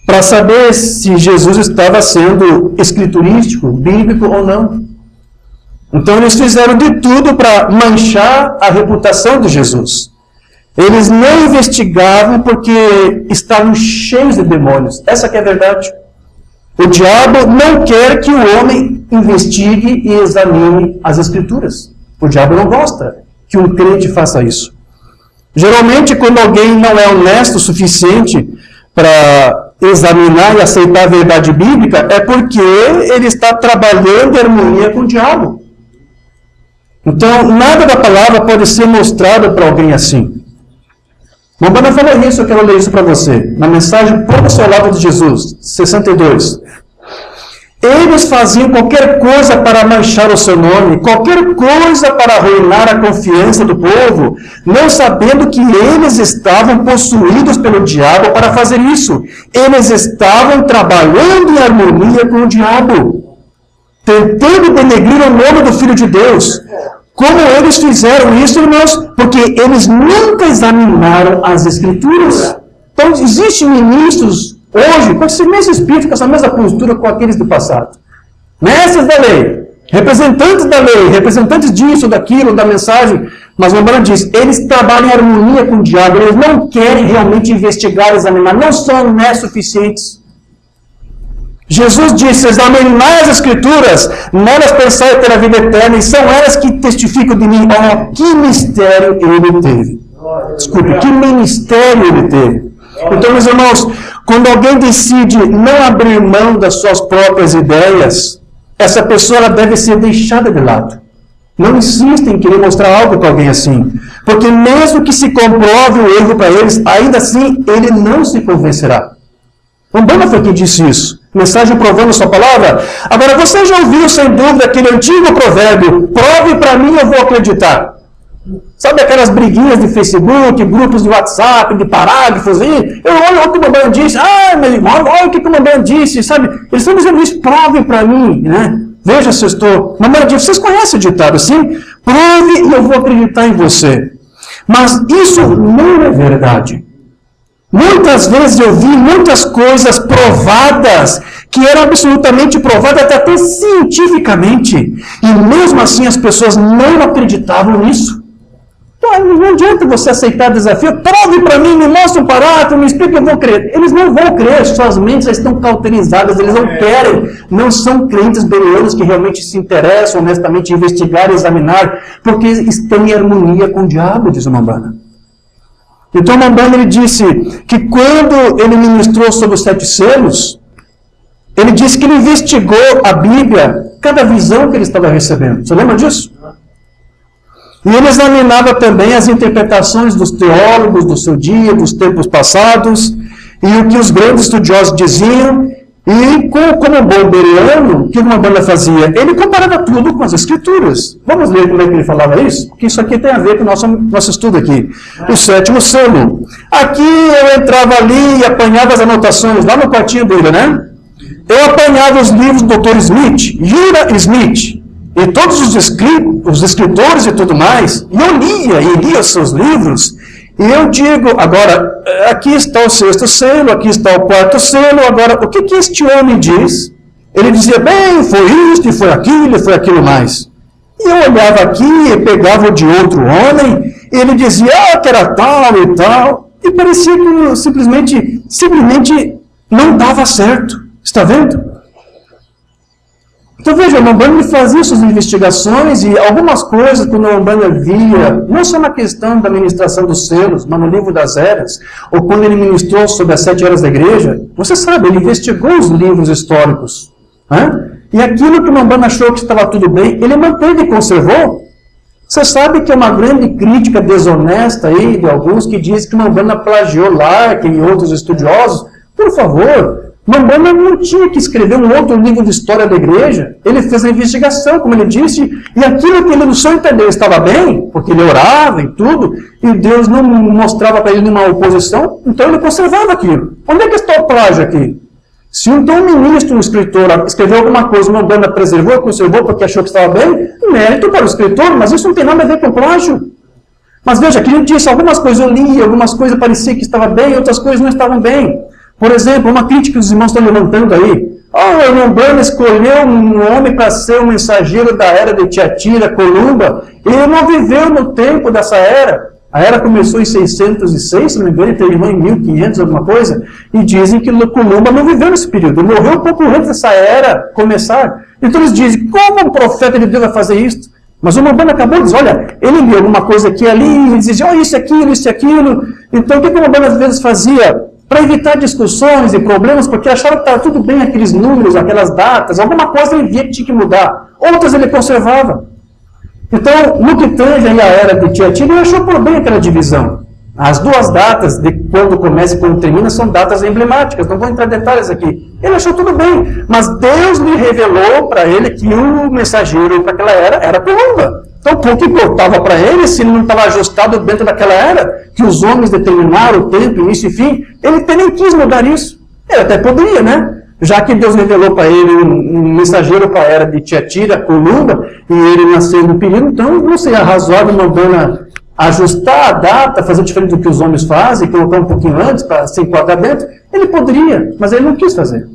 para saber se Jesus estava sendo escriturístico, bíblico ou não. Então eles fizeram de tudo para manchar a reputação de Jesus. Eles não investigavam porque estavam cheios de demônios. Essa que é a verdade. O diabo não quer que o homem investigue e examine as escrituras. O diabo não gosta que um crente faça isso. Geralmente, quando alguém não é honesto o suficiente para examinar e aceitar a verdade bíblica, é porque ele está trabalhando em harmonia com o diabo. Então, nada da palavra pode ser mostrado para alguém assim. Bom, quando eu falei isso, eu quero ler isso para você. Na mensagem Consolada de Jesus, 62. Eles faziam qualquer coisa para manchar o seu nome, qualquer coisa para arruinar a confiança do povo, não sabendo que eles estavam possuídos pelo diabo para fazer isso. Eles estavam trabalhando em harmonia com o diabo, tentando denegrir o nome do Filho de Deus. Como eles fizeram isso, irmãos? Porque eles nunca examinaram as Escrituras. Então, existem ministros hoje, com esse mesmo espírito, com essa mesma postura com aqueles do passado. Mestres da lei, representantes disso, daquilo, da mensagem. Mas o Romano diz, eles trabalham em harmonia com o diabo, eles não querem realmente investigar, examinar, não são honestos suficientes. Jesus disse, examinai as Escrituras, nelas pensai ter a vida eterna, e são elas que testificam de mim. Oh, que mistério ele teve. Desculpe, que ministério ele teve. Então, meus irmãos, quando alguém decide não abrir mão das suas próprias ideias, essa pessoa ela deve ser deixada de lado. Não insista em querer mostrar algo para alguém assim. Porque mesmo que se comprove o erro para eles, ainda assim ele não se convencerá. Rambana foi quem disse isso. Mensagem provando sua palavra. Agora, você já ouviu, sem dúvida, aquele antigo provérbio, prove para mim, eu vou acreditar. Sabe aquelas briguinhas de Facebook, grupos de WhatsApp, de parágrafos, e eu olho o que o Rambana disse, meu irmão, olha o que o Rambana disse, sabe? Eles estão dizendo isso, prove para mim, né? Veja se eu estou... Rambana disse, vocês conhecem o ditado assim? Prove e eu vou acreditar em você. Mas isso não é verdade. Muitas vezes eu vi muitas coisas provadas, que eram absolutamente provadas até cientificamente, e mesmo assim as pessoas não acreditavam nisso. Então, não adianta você aceitar desafio, prove para mim, me mostra um parágrafo, me explica, eu vou crer. Eles não vão crer, suas mentes já estão cauterizadas, eles não querem, não são crentes bereanos que realmente se interessam honestamente em investigar e examinar, porque estão em harmonia com o diabo, diz o Mambana. Então o Mambana ele disse que quando ele ministrou sobre os 7 selos, ele disse que ele investigou a Bíblia, cada visão que ele estava recebendo. Você lembra disso? E ele examinava também as interpretações dos teólogos do seu dia, dos tempos passados, e o que os grandes estudiosos diziam, e como um bom bereano, o que o Mambana fazia? Ele comparava tudo com as Escrituras. Vamos ler como é que ele falava isso? Porque isso aqui tem a ver com o nosso estudo aqui. O 7º selo. Aqui eu entrava ali e apanhava as anotações, lá no quartinho dele, né? Eu apanhava os livros do Dr. Smith, Ira Smith, e todos os escritores e tudo mais, e eu lia os seus livros, e eu digo, agora, aqui está o 6º selo, aqui está o 4º selo, agora, o que este homem diz? Ele dizia, bem, foi isto, e foi aquilo mais. E eu olhava aqui, e pegava o de outro homem, e ele dizia, que era tal e tal, e parecia que simplesmente não dava certo. Está vendo? Então veja, o Mambana fazia suas investigações e algumas coisas que o Mambana via, não só na questão da ministração dos selos, mas no livro das eras, ou quando ele ministrou sobre as 7 eras da igreja, você sabe, ele investigou os livros históricos. Né? E aquilo que o Mambana achou que estava tudo bem, ele manteve e conservou. Você sabe que é uma grande crítica desonesta aí de alguns que dizem que o Mambana plagiou Larkin e outros estudiosos. Por favor, Mambana não tinha que escrever um outro livro de história da igreja. Ele fez a investigação, como ele disse, e aquilo que ele no seu entender estava bem, porque ele orava e tudo, e Deus não mostrava para ele nenhuma oposição, então ele conservava aquilo. Onde é que está o plágio aqui? Se então um ministro, um escritor, escreveu alguma coisa, Mambana preservou, conservou porque achou que estava bem, mérito para o escritor, mas isso não tem nada a ver com plágio. Mas veja, que ele disse, algumas coisas eu li, algumas coisas parecia que estava bem, outras coisas não estavam bem. Por exemplo, uma crítica que os irmãos estão levantando aí. O Mambana escolheu um homem para ser o mensageiro da era de Tiatira, Columba. Ele não viveu no tempo dessa era. A era começou em 606, se não me engano, e terminou em 1500, alguma coisa. E dizem que Columba não viveu nesse período. Ele morreu um pouco antes dessa era começar. Então eles dizem, como um profeta de Deus vai fazer isso? Mas o Mambana acabou de dizer, olha, ele lia alguma coisa aqui e ali, e dizia, isso e aquilo. Então o que o Mambana às vezes fazia? Para evitar discussões e problemas, porque achava que estava tudo bem aqueles números, aquelas datas, alguma coisa ele via que tinha que mudar, outras ele conservava. Então, no que tange a era de Tiatira, ele achou por bem aquela divisão. As 2 datas, de quando começa e quando termina, são datas emblemáticas, não vou entrar em detalhes aqui. Ele achou tudo bem, mas Deus lhe revelou para ele que o mensageiro para aquela era Columba. Então, pouco importava para ele se ele não estava ajustado dentro daquela era, que os homens determinaram o tempo, início e fim. Ele nem quis mudar isso. Ele até poderia, né? Já que Deus revelou para ele um mensageiro para a era de Tiatira, Columba, e ele nasceu no período, então não seria razoável Mambana ajustar a data, fazer diferente do que os homens fazem, colocar um pouquinho antes para se enquadrar dentro. Ele poderia, mas ele não quis fazer.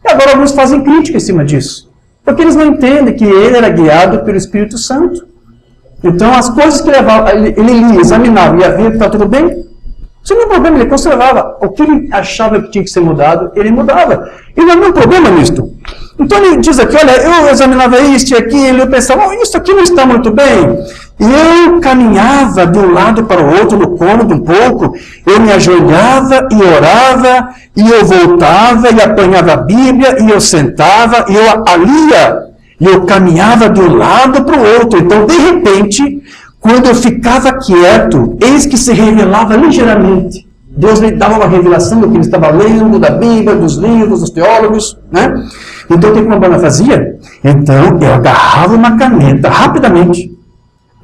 E agora alguns fazem crítica em cima disso, porque eles não entendem que ele era guiado pelo Espírito Santo. Então, as coisas que ele lia, examinava e via que está tudo bem, sem nenhum problema, ele conservava. O que ele achava que tinha que ser mudado, ele mudava. E não havia um problema nisto. Então, ele diz aqui, olha, eu examinava isso e aquilo, eu pensava, isso aqui não está muito bem. E eu caminhava de um lado para o outro no cômodo um pouco, eu me ajoelhava e orava, e eu voltava e apanhava a Bíblia, e eu sentava, e eu a lia. E eu caminhava de um lado para o outro. Então, de repente, quando eu ficava quieto, eis que se revelava ligeiramente. Deus lhe dava uma revelação do que ele estava lendo, da Bíblia, dos livros, dos teólogos. Né? Então, o que o Mambana fazia? Então, eu agarrava uma caneta rapidamente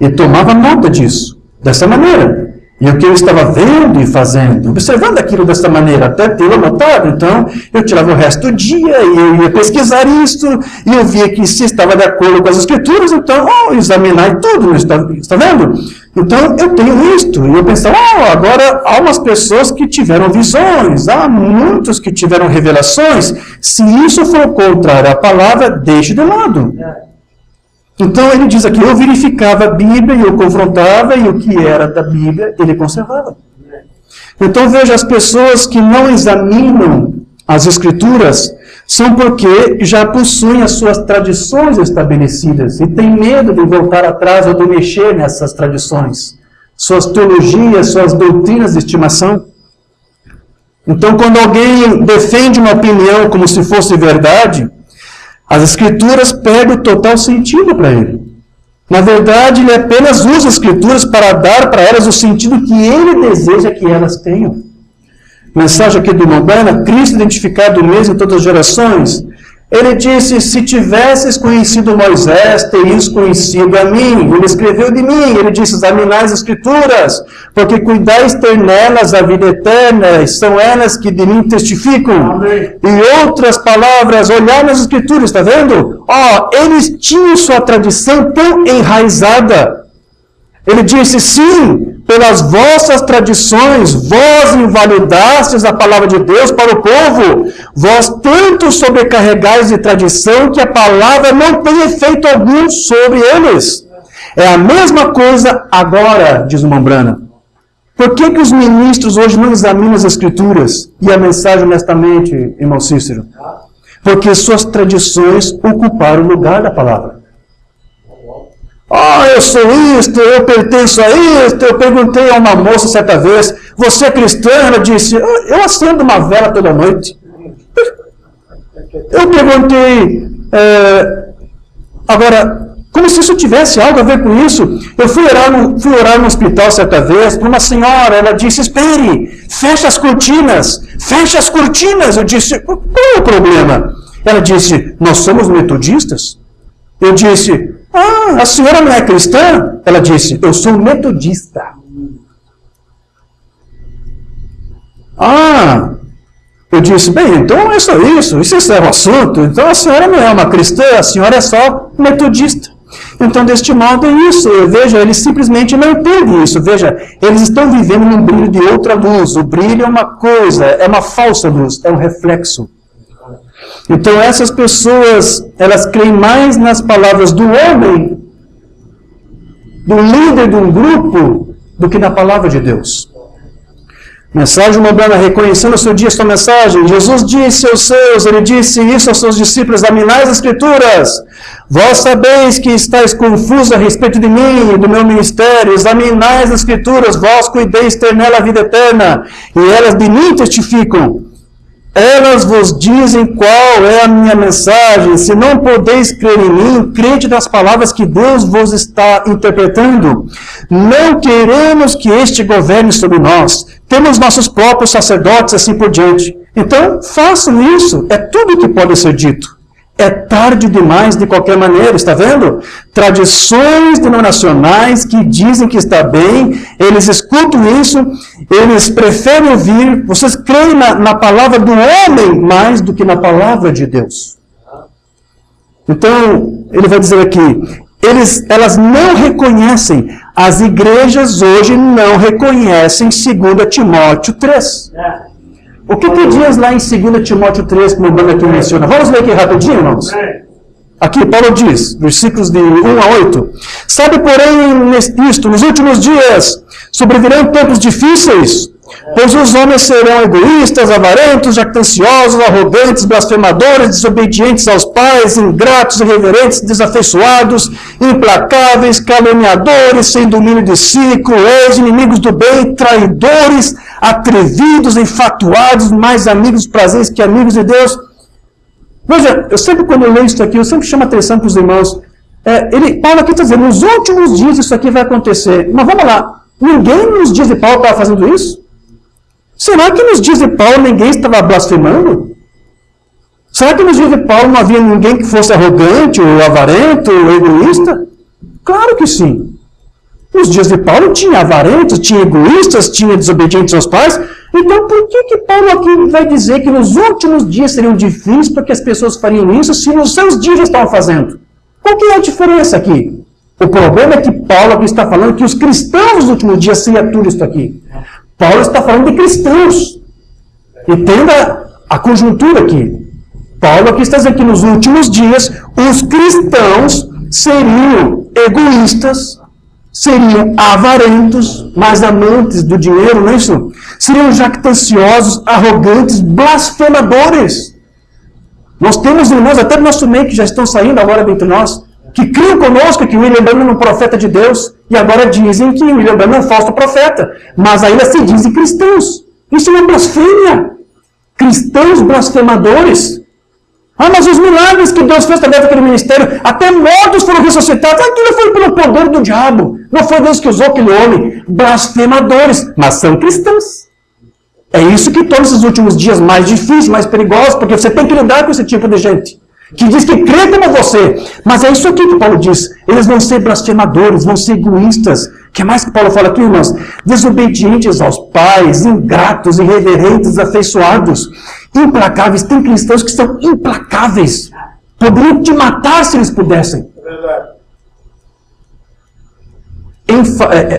e tomava nota disso, dessa maneira. E o que eu estava vendo e fazendo, observando aquilo dessa maneira, até tê-lo anotado. Então, eu tirava o resto do dia e eu ia pesquisar isso, e eu via que se estava de acordo com as Escrituras, então, examinar e tudo. Está vendo? Então, eu tenho isto. E eu pensava, agora há umas pessoas que tiveram visões, há muitos que tiveram revelações. Se isso for contrário à palavra, deixe de lado. Então, ele diz aqui, eu verificava a Bíblia e eu confrontava, e o que era da Bíblia, ele conservava. Então, veja, as pessoas que não examinam as Escrituras são porque já possuem as suas tradições estabelecidas e têm medo de voltar atrás ou de mexer nessas tradições, suas teologias, suas doutrinas de estimação. Então, quando alguém defende uma opinião como se fosse verdade, as Escrituras perdem o total sentido para ele. Na verdade, ele apenas usa as Escrituras para dar para elas o sentido que ele deseja que elas tenham. Mensagem aqui do Lombana, Cristo identificado mesmo em todas as gerações. Ele disse, se tivesses conhecido Moisés, terias conhecido a mim. Ele escreveu de mim. Ele disse, examinai as Escrituras, porque cuidais ter nelas a vida eterna, e são elas que de mim testificam. Amém. E outras palavras, olhar nas Escrituras, está vendo? Eles tinham sua tradição tão enraizada. Ele disse, sim, pelas vossas tradições, vós invalidastes a palavra de Deus para o povo. Vós tanto sobrecarregais de tradição que a palavra não tem efeito algum sobre eles. É a mesma coisa agora, diz o Mombrana. Por que os ministros hoje não examinam as Escrituras e a mensagem honestamente, irmão Cícero? Porque suas tradições ocuparam o lugar da palavra. Eu sou isto, eu pertenço a isto. Eu perguntei a uma moça certa vez, você é cristã? Ela disse, eu acendo uma vela toda noite. Eu perguntei, agora, como se isso tivesse algo a ver com isso. Eu fui orar no hospital certa vez para uma senhora, ela disse, espere, fecha as cortinas. Eu disse, qual é o problema? Ela disse, nós somos metodistas. Eu disse, a senhora não é cristã? Ela disse, eu sou metodista. Eu disse, bem, então é só isso é o assunto. Então a senhora não é uma cristã, a senhora é só metodista. Então, deste modo, é isso. Veja, eles simplesmente não entendem isso. Veja, eles estão vivendo num brilho de outra luz. O brilho é uma coisa, é uma falsa luz, é um reflexo. Então, essas pessoas, elas creem mais nas palavras do homem, do líder de um grupo, do que na palavra de Deus. Mensagem Mombrana, reconhecendo o seu dia, sua mensagem. Jesus disse aos seus, ele disse isso aos seus discípulos, examinai as Escrituras. Vós sabeis que estáis confusos a respeito de mim e do meu ministério. Examinai as Escrituras, vós cuideis ter nela a vida eterna, e elas de mim testificam. Elas vos dizem qual é a minha mensagem. Se não podeis crer em mim, crede nas palavras que Deus vos está interpretando. Não queremos que este governe sobre nós. Temos nossos próprios sacerdotes, assim por diante. Então, façam isso. É tudo o que pode ser dito. É tarde demais de qualquer maneira, está vendo? Tradições denominacionais que dizem que está bem, eles escutam isso, eles preferem ouvir, vocês creem na palavra do homem mais do que na palavra de Deus. Então, ele vai dizer aqui, elas não reconhecem, as igrejas hoje não reconhecem 2 Timóteo 3. O que diz lá em 2 Timóteo 3, como o Bruno aqui menciona? Vamos ler aqui rapidinho, irmãos? Aqui Paulo diz, versículos de 1 a 8. Sabe, porém, isto, nos últimos dias sobrevirão tempos difíceis, pois os homens serão egoístas, avarentos, jactanciosos, arrogantes, blasfemadores, desobedientes aos pais, ingratos, irreverentes, desafeiçoados, implacáveis, caluniadores, sem domínio de si, cruéis, inimigos do bem, traidores, atrevidos, enfatuados, mais amigos dos prazeres que amigos de Deus. Veja, eu sempre quando eu leio isso aqui, eu sempre chamo a atenção para os irmãos. Paulo aqui está dizendo, nos últimos dias isso aqui vai acontecer. Mas vamos lá, ninguém nos dias de Paulo estava fazendo isso? Será que nos dias de Paulo ninguém estava blasfemando? Será que nos dias de Paulo não havia ninguém que fosse arrogante, ou avarento, ou egoísta? Claro que sim. Nos dias de Paulo tinha avarentos, tinha egoístas, tinha desobedientes aos pais. Então por que Paulo aqui vai dizer que nos últimos dias seriam difíceis porque as pessoas fariam isso se nos seus dias já estavam fazendo? Qual que é a diferença aqui? O problema é que Paulo aqui está falando que os cristãos dos últimos dias seriam tudo isso aqui. Paulo está falando de cristãos. Entenda a conjuntura aqui. Paulo aqui está dizendo que nos últimos dias os cristãos seriam egoístas, seriam avarentos, mais amantes do dinheiro, não é isso? Seriam jactanciosos, arrogantes, blasfemadores. Nós temos irmãos, até no nosso meio, que já estão saindo agora dentre nós, que criam conosco que William Branham é um profeta de Deus, e agora dizem que William Branham é um falso profeta, mas ainda se dizem cristãos. Isso é uma blasfêmia. Cristãos blasfemadores. Ah, mas os milagres que Deus fez através daquele ministério, até mortos foram ressuscitados. Aquilo foi pelo poder do diabo. Não foi Deus que usou aquele homem. Blasfemadores, mas são cristãos. É isso que torna esses últimos dias mais difíceis, mais perigosos, porque você tem que lidar com esse tipo de gente, que diz que crê como você. Mas é isso aqui que Paulo diz. Eles vão ser blasfemadores, vão ser egoístas. O que mais que Paulo fala aqui, irmãos? Desobedientes aos pais, ingratos, irreverentes, afeiçoados, implacáveis. Tem cristãos que são implacáveis. Poderiam te matar se eles pudessem.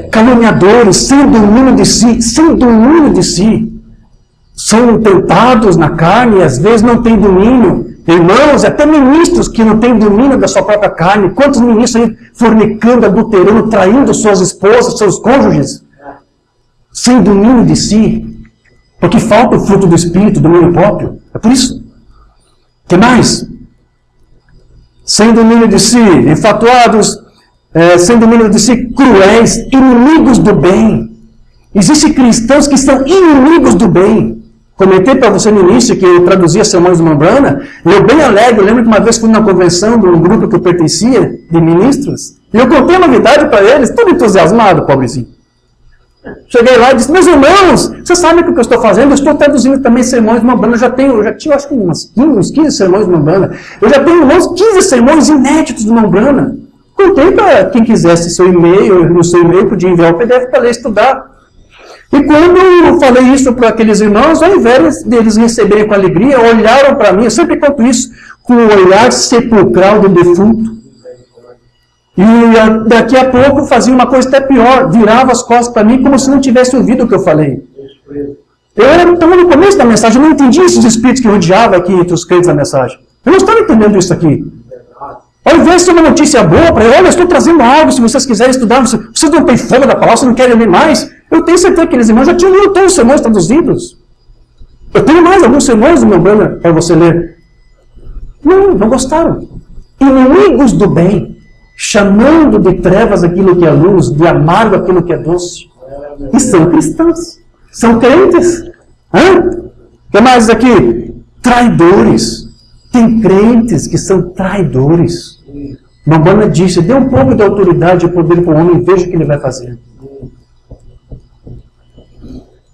Caluniadores, sem domínio de si, sem domínio de si. São tentados na carne e às vezes não têm domínio. Irmãos, até ministros que não têm domínio da sua própria carne. Quantos ministros aí fornicando, adulterando, traindo suas esposas, seus cônjuges? Sem domínio de si. Porque falta o fruto do Espírito, domínio próprio. É por isso. O que mais? Sem domínio de si, enfatuados, sem domínio de si, cruéis, inimigos do bem. Existem cristãos que são inimigos do bem. Comentei para você no início que eu traduzia sermões do Membrana, e eu bem alegre, eu lembro que uma vez fui numa convenção de um grupo que eu pertencia, de ministros, e eu contei a novidade para eles, todo entusiasmado, pobrezinho. Cheguei lá e disse, meus irmãos, vocês sabem o que eu estou fazendo? Eu estou traduzindo também sermões do Membrana, eu já tinha acho que uns 15 sermões do Membrana, eu já tenho uns 15 sermões inéditos do Membrana. Contei para quem quisesse seu e-mail, no seu e-mail podia enviar o PDF para ler e estudar. E quando eu falei isso para aqueles irmãos, ao invés deles receberem com alegria, olharam para mim, eu sempre conto isso, com o olhar sepulcral do defunto. E daqui a pouco fazia uma coisa até pior, virava as costas para mim como se não tivesse ouvido o que eu falei. Eu estava no começo da mensagem, eu não entendi esses espíritos que rodeavam aqui entre os crentes da mensagem. Eu não estava entendendo isso aqui. Ao invés de ser uma notícia boa para ele, olha, eu estou trazendo algo, se vocês quiserem estudar, vocês não têm fome da palavra, vocês não querem ler mais. Eu tenho certeza que aqueles irmãos já tinham lido todos os sermões traduzidos. Eu tenho mais alguns sermões do meu banner para você ler. Não gostaram. Inimigos do bem, chamando de trevas aquilo que é luz, de amargo aquilo que é doce. E são cristãos, são crentes. O que mais aqui? Traidores. Tem crentes que são traidores. Mamana disse, dê um pouco de autoridade e poder para o homem e veja o que ele vai fazer.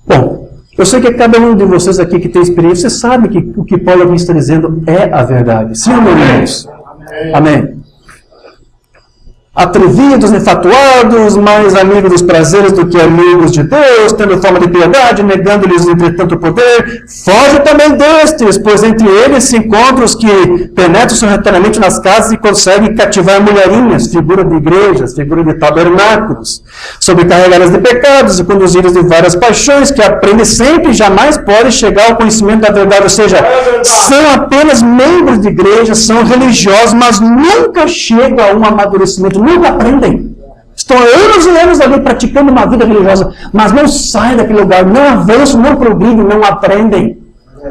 Bom, eu sei que cada um de vocês aqui que tem experiência, você sabe que o que Paulo aqui está dizendo é a verdade. Sim ou não, irmãos? Amém. Atrevidos, enfatuados, mais amigos dos prazeres do que amigos de Deus, tendo forma de piedade, negando-lhes entretanto o poder. Foge também destes, pois entre eles se encontram os que penetram sorrateiramente nas casas e conseguem cativar mulherinhas, figura de igrejas, figura de tabernáculos, sobrecarregadas de pecados e conduzidas de várias paixões, que aprendem sempre e jamais podem chegar ao conhecimento da verdade. Ou seja, são apenas membros de igreja, são religiosos, mas nunca chegam a um amadurecimento. Nunca aprendem. Estão anos e anos ali praticando uma vida religiosa, mas não saem daquele lugar, não avançam, não progridem, não aprendem,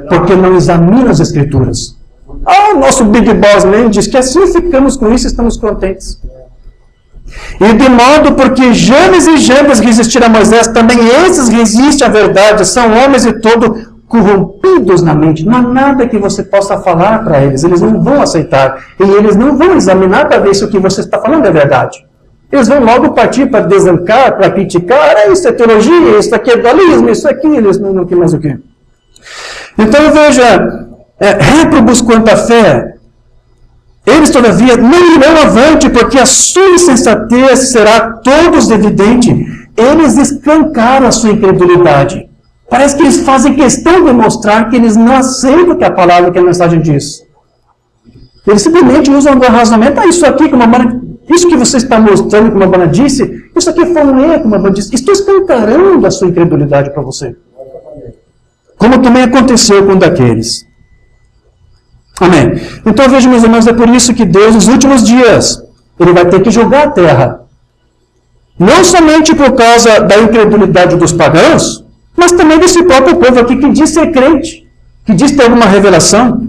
porque não examinam as Escrituras. O nosso Big Boss mesmo diz que assim ficamos com isso e estamos contentes. E de modo porque Janes e Jambres resistiram a Moisés, também esses resistem à verdade, são homens de todo corrompidos na mente. Não há nada que você possa falar para eles, eles não vão aceitar, e eles não vão examinar para ver se o que você está falando é verdade. Eles vão logo partir para desancar, para criticar, isso é teologia, isso aqui é dualismo, isso aqui, eles não mais o quê. Então veja, réprobos quanto à fé, eles todavia não irão avante, porque a sua insensatez será a todos evidente. Eles escancaram a sua incredulidade. Parece que eles fazem questão de mostrar que eles não aceitam o que a palavra, que a mensagem diz. Eles simplesmente usam o razonamento, isso aqui que uma mãe Isso que você está mostrando, como a Umbanda disse, isso aqui foi um erro, como a Umbanda disse. Estou escancarando a sua incredulidade para você. Como também aconteceu com daqueles. Amém. Então veja, meus irmãos, é por isso que Deus, nos últimos dias, Ele vai ter que julgar a terra. Não somente por causa da incredulidade dos pagãos, mas também desse próprio povo aqui que diz ser crente, que diz ter alguma revelação,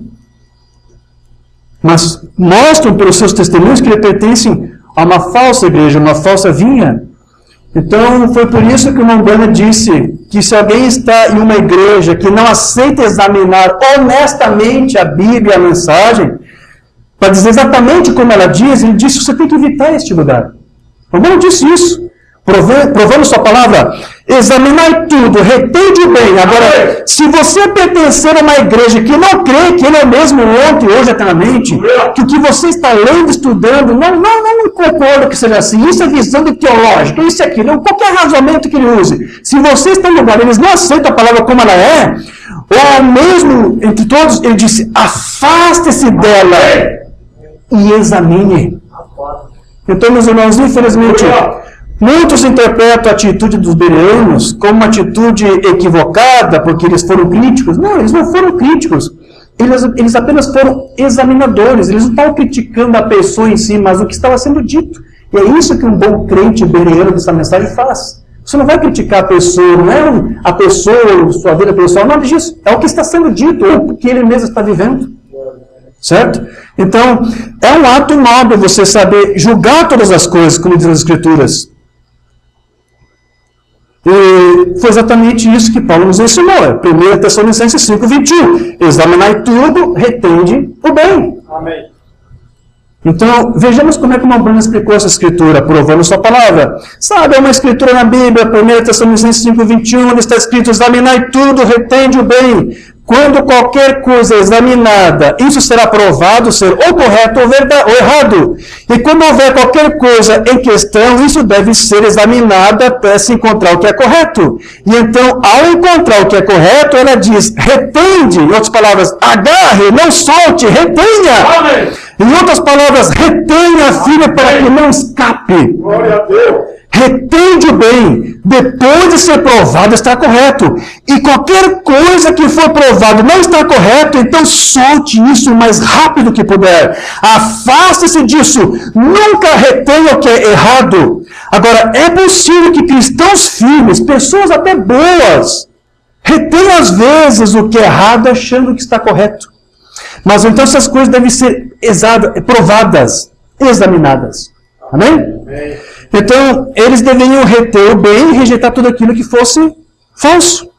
mas mostram pelos seus testemunhos que eles pertencem a uma falsa igreja, uma falsa vinha. Então, foi por isso que o Umbanda disse que se alguém está em uma igreja que não aceita examinar honestamente a Bíblia e a mensagem, para dizer exatamente como ela diz, ele disse, você tem que evitar este lugar. O Umbanda disse isso, provando sua palavra, examinar tudo, retende o bem. Agora, se você pertencer a uma igreja que não crê que Ele é o mesmo ontem, hoje, eternamente, que o que você está lendo, estudando, não concorda que seja assim, isso é visão teológica, isso é aquilo, qualquer razoamento que ele use. Se você está em lugar, eles não aceitam a palavra como ela é, ou mesmo entre todos, ele disse, afaste-se dela e examine. Então, meus irmãos, infelizmente, muitos interpretam a atitude dos bereanos como uma atitude equivocada, porque eles foram críticos. Não, eles não foram críticos. Eles apenas foram examinadores. Eles não estavam criticando a pessoa em si, mas o que estava sendo dito. E é isso que um bom crente bereano dessa mensagem faz. Você não vai criticar a pessoa, não é a pessoa, sua vida pessoal, nada disso. É o que está sendo dito, é o que ele mesmo está vivendo. Certo? Então, é um ato nobre você saber julgar todas as coisas, como diz as Escrituras. E foi exatamente isso que Paulo nos ensinou. 1 Tessalonicenses 5:21. Examinai tudo, retende o bem. Amém. Então, vejamos como é que o Umbanda explicou essa escritura, provando sua palavra. Sabe, é uma escritura na Bíblia, 1 Tessalonicenses 5:21, onde está escrito, examinai tudo, retende o bem. Quando qualquer coisa é examinada, isso será provado ser ou correto ou errado. E quando houver qualquer coisa em questão, isso deve ser examinada para se encontrar o que é correto. E então, ao encontrar o que é correto, ela diz, retende, em outras palavras, agarre, não solte, retenha. Amém. Em outras palavras, retenha, filho, para que não escape. Glória a Deus. Retende o bem, depois de ser provado está correto. E qualquer coisa que for provado não está correto, então solte isso o mais rápido que puder. Afaste-se disso, nunca retenha o que é errado. Agora, é possível que cristãos firmes, pessoas até boas, retenham às vezes o que é errado achando que está correto. Mas então essas coisas devem ser provadas, examinadas. Amém? Amém. Então, eles deveriam reter o bem e rejeitar tudo aquilo que fosse falso.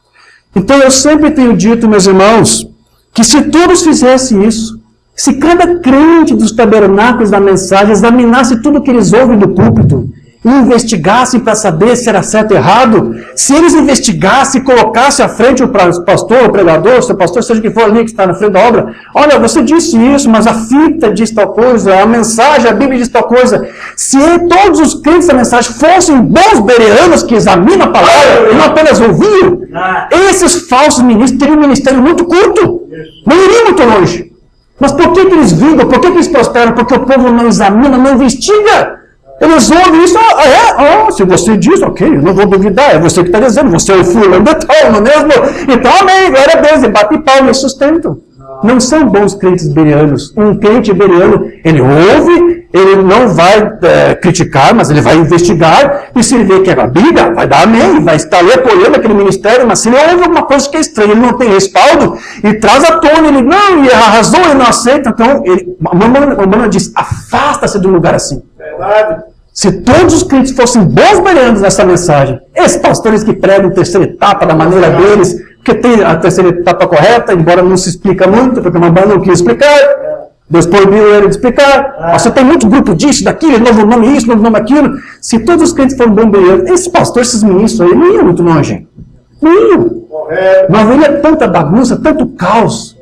Então, eu sempre tenho dito, meus irmãos, que se todos fizessem isso, se cada crente dos tabernáculos da mensagem examinasse tudo que eles ouvem do púlpito, e investigassem para saber se era certo ou errado, se eles investigassem e colocassem à frente o pastor, o pregador, o pastor, seja que for ali que está na frente da obra, olha, você disse isso, mas a fita diz tal coisa, a mensagem, a Bíblia diz tal coisa. Se todos os crentes da mensagem fossem bons bereanos que examinam a palavra e não apenas ouviam, esses falsos ministros teriam um ministério muito curto, não iriam muito longe. Mas por que eles vingam? Por que eles prosperam? Porque o povo não examina, não investiga. Eles ouvem isso, se você diz, ok, eu não vou duvidar, é você que está dizendo, você é o fulano de tal, não é mesmo? Então, amém, glória a Deus, e bate palma e sustentam. Não são bons crentes bereanos. Um crente bereano, ele ouve, ele não vai criticar, mas ele vai investigar, e se ele vê que é a Bíblia, vai dar amém, vai estar ali apoiando aquele ministério, mas se ele ouve alguma coisa que é estranha, ele não tem respaldo, e traz à tona, ele não, e arrasou, ele não aceita, então, a mamãe diz, afasta-se de um lugar assim. Verdade. Se todos os crentes fossem bons bereanos nessa mensagem, esses pastores que pregam a terceira etapa da maneira deles, porque tem a terceira etapa correta, embora não se explica muito, porque uma banda não quis explicar, Deus proibiu ele de explicar. Você tem muito grupo disso, daquilo, novo nome isso, novo nome aquilo. Se todos os crentes forem bons bereanos, esses pastores, esses ministros aí, não iam muito longe. Não iam. Correto. Não haveria tanta bagunça, tanto caos,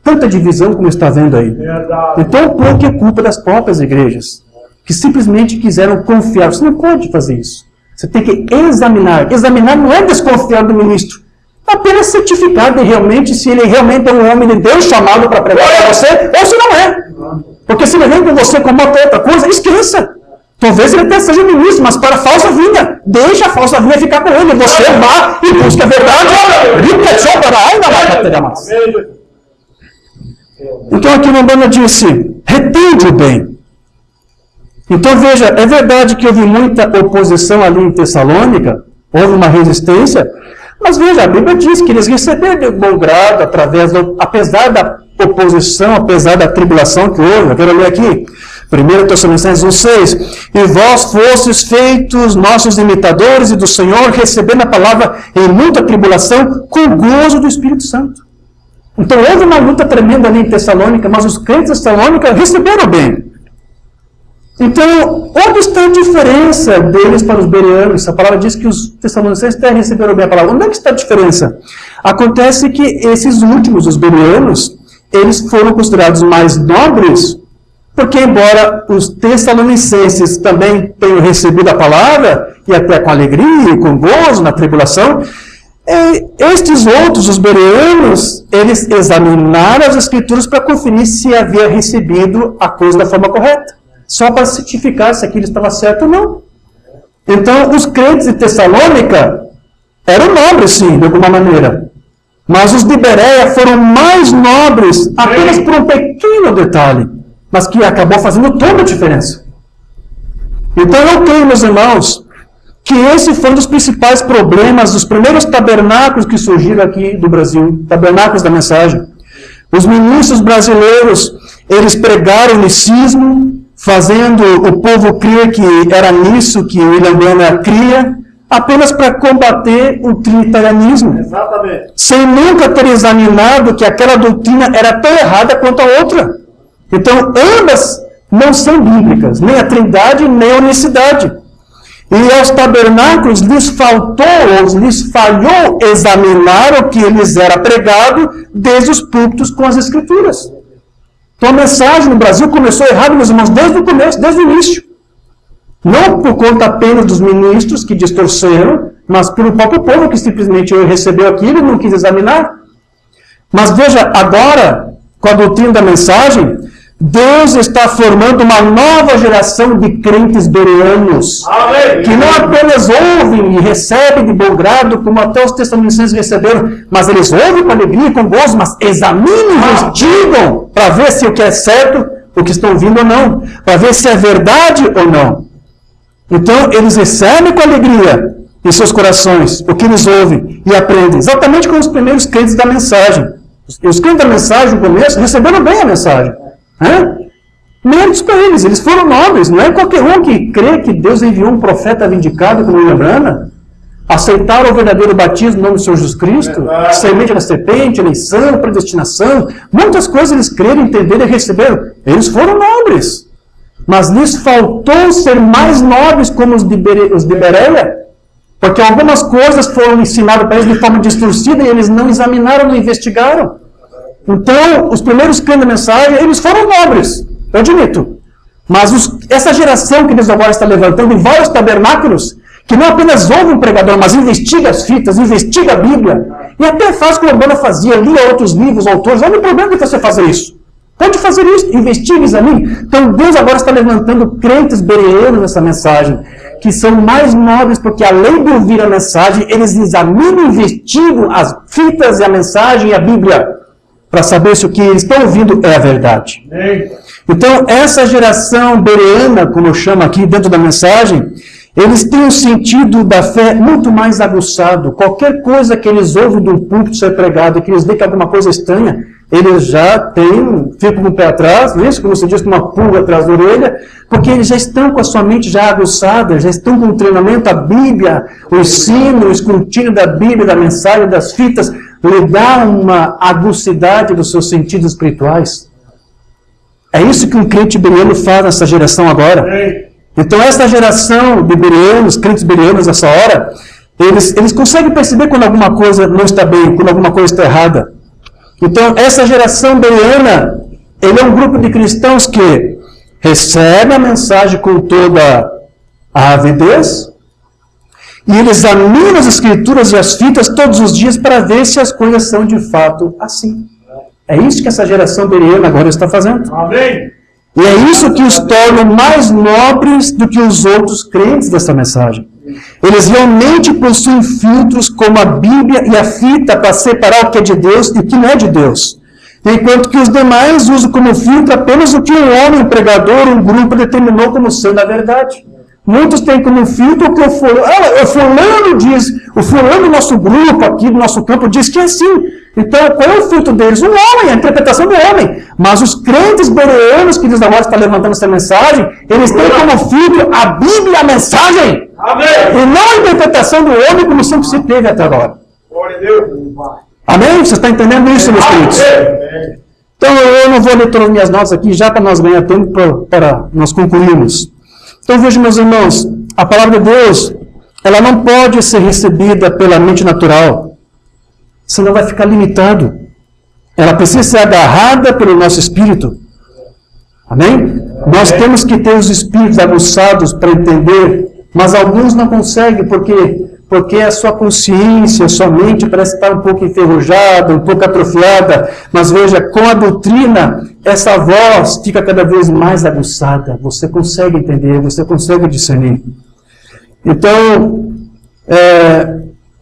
tanta divisão como está vendo aí. Verdade. Então, o pouco é culpa das próprias igrejas, que simplesmente quiseram confiar. Você não pode fazer isso. Você tem que examinar. Examinar não é desconfiar do ministro. É apenas certificar de realmente se ele realmente é um homem de Deus chamado para pregar para você, ou se não é. Porque se ele vem com você como outra coisa, esqueça. Talvez ele até seja ministro, mas para a falsa vinha. Deixa a falsa vinha ficar com ele. Você vá e busca a verdade. Então aqui Lambano disse, retende o bem. Então veja, é verdade que houve muita oposição ali em Tessalônica, houve uma resistência, mas veja, a Bíblia diz que eles receberam de bom grado, apesar da oposição, apesar da tribulação que houve. Eu quero ler aqui, 1 Tessalonicenses 1,6. E vós fostes feitos nossos imitadores e do Senhor, recebendo a palavra em muita tribulação, com gozo do Espírito Santo. Então houve uma luta tremenda ali em Tessalônica, mas os crentes de Tessalônica receberam bem. Então, onde está a diferença deles para os bereanos? A palavra diz que os tessalonicenses até receberam bem a palavra. Onde é que está a diferença? Acontece que esses últimos, os bereanos, eles foram considerados mais nobres, porque embora os tessalonicenses também tenham recebido a palavra, e até com alegria e com gozo na tribulação, estes outros, os bereanos, eles examinaram as escrituras para conferir se havia recebido a coisa da forma correta. Só para certificar se aquilo estava certo ou não. Então, os crentes de Tessalônica eram nobres, sim, de alguma maneira. Mas os de Bereia foram mais nobres apenas por um pequeno detalhe, mas que acabou fazendo toda a diferença. Então, eu creio, meus irmãos, que esse foi um dos principais problemas dos primeiros tabernáculos que surgiram aqui do Brasil, tabernáculos da mensagem. Os ministros brasileiros, eles pregaram o nicismo, fazendo o povo crer que era nisso que William Branham cria, apenas para combater o trinitarianismo. Exatamente. Sem nunca ter examinado que aquela doutrina era tão errada quanto a outra. Então, ambas não são bíblicas, nem a trindade, nem a unicidade. E aos tabernáculos lhes faltou, ou lhes falhou examinar o que lhes era pregado desde os púlpitos com as escrituras. Então a mensagem no Brasil começou errado, meus irmãos, desde o começo, desde o início. Não por conta apenas dos ministros que distorceram, mas pelo próprio povo que simplesmente recebeu aquilo e não quis examinar. Mas veja, agora, com a doutrina da mensagem, Deus está formando uma nova geração de crentes bereanos, que não apenas ouvem e recebem de bom grado, como até os tessalonicenses receberam, mas eles ouvem com alegria e com gozo, mas examinem e investigam para ver se o que é certo, o que estão ouvindo ou não, para ver se é verdade ou não. Então, eles recebem com alegria em seus corações o que eles ouvem e aprendem, exatamente como os primeiros crentes da mensagem. Os crentes da mensagem, no começo, receberam bem a mensagem. Méritos para eles, eles foram nobres. Não é qualquer um que crê que Deus enviou um profeta vindicado como William Branham, aceitaram o verdadeiro batismo no nome do Senhor Jesus Cristo, semente da serpente, eleição, predestinação, muitas coisas eles creram, entenderam e receberam. Eles foram nobres, mas lhes faltou ser mais nobres como os de Bereia, porque algumas coisas foram ensinadas para eles de forma distorcida e eles não examinaram, não investigaram. Então, os primeiros crentes da mensagem, eles foram nobres, eu admito. Mas essa geração que Deus agora está levantando em vários tabernáculos, que não apenas ouve um pregador, mas investiga as fitas, investiga a Bíblia, e até faz como a Urbana fazia, lia outros livros, autores, não tem problema de você fazer isso. Pode fazer isso, investigue, examine. Então, Deus agora está levantando crentes bereanos nessa mensagem, que são mais nobres, porque além de ouvir a mensagem, eles examinam e investigam as fitas e a mensagem e a Bíblia, para saber se o que eles estão ouvindo é a verdade. Então, essa geração bereana, como eu chamo aqui dentro da mensagem, eles têm um sentido da fé muito mais aguçado. Qualquer coisa que eles ouvem de um púlpito ser pregado e que eles veem que é alguma coisa estranha, eles já ficam com o pé atrás, não é isso? Como se diz, com uma pulga atrás da orelha, porque eles já estão com a sua mente já aguçada, já estão com o treinamento, a Bíblia, o ensino, o escrutínio da Bíblia, da mensagem, das fitas, lhe dá uma aguçidade dos seus sentidos espirituais. É isso que um crente bereano faz nessa geração agora. Então essa geração de bereanos, crentes bereanos nessa hora, eles conseguem perceber quando alguma coisa não está bem, quando alguma coisa está errada. Então essa geração bereana, ele é um grupo de cristãos que recebe a mensagem com toda a avidez, e ele examina as escrituras e as fitas todos os dias para ver se as coisas são de fato assim. É isso que essa geração bereana agora está fazendo. Amém. E é isso que os torna mais nobres do que os outros crentes dessa mensagem. Eles realmente possuem filtros como a Bíblia e a fita para separar o que é de Deus e o que não é de Deus. Enquanto que os demais usam como filtro apenas o que um homem, um pregador, um grupo determinou como sendo a verdade. Muitos têm como filtro o que o fulano diz, o fulano do nosso grupo aqui, do nosso campo, diz que é assim. Então, qual é o filtro deles? O homem, a interpretação do homem. Mas os crentes bereanos que Deus agora está levantando essa mensagem, eles têm como filtro a Bíblia e a mensagem. Amém. E não a interpretação do homem como sempre se teve até agora. Glória a Deus. Amém? Você está entendendo isso, meus queridos? Amém. Então, eu não vou ler todas as minhas notas aqui, já para nós ganhar tempo para nós concluirmos. Então, veja, meus irmãos, a palavra de Deus, ela não pode ser recebida pela mente natural, senão vai ficar limitado. Ela precisa ser agarrada pelo nosso espírito. Amém? Nós temos que ter os espíritos aguçados para entender, mas alguns não conseguem, porque a sua consciência, a sua mente parece estar um pouco enferrujada, um pouco atrofiada. Mas veja, com a doutrina, essa voz fica cada vez mais aguçada. Você consegue entender, você consegue discernir. Então,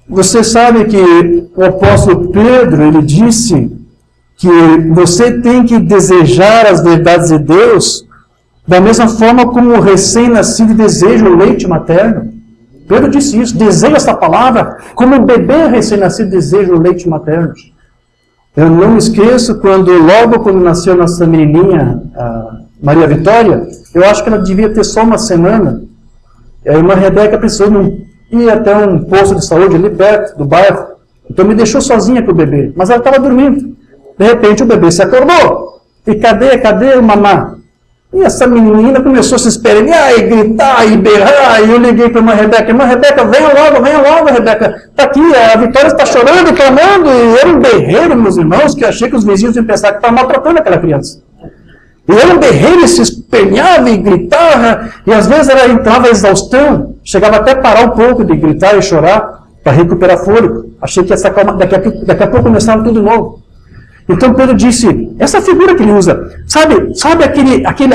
você sabe que o apóstolo Pedro, ele disse que você tem que desejar as verdades de Deus da mesma forma como o recém-nascido deseja o leite materno. Pedro disse isso, deseja essa palavra como um bebê recém-nascido deseja o leite materno. Eu não me esqueço logo quando nasceu nossa menininha, a Maria Vitória, eu acho que ela devia ter só uma semana. A irmã Rebeca precisou ir até um posto de saúde ali perto do bairro, então me deixou sozinha com o bebê, mas ela estava dormindo. De repente o bebê se acordou, e cadê o mamá? E essa menina começou a se espernear e gritar e berrar, e eu liguei para a irmã Rebeca, venha logo, Rebeca, está aqui, a Vitória está chorando, clamando, e era um berreiro, meus irmãos, que eu achei que os vizinhos iam pensar que estava maltratando aquela criança. E era um berreiro, e se esperneava e gritava, e às vezes ela entrava em exaustão, chegava até a parar um pouco de gritar e chorar, para recuperar fôlego. Achei que essa calma, daqui a pouco começava tudo novo. Então Pedro disse, essa figura que ele usa, sabe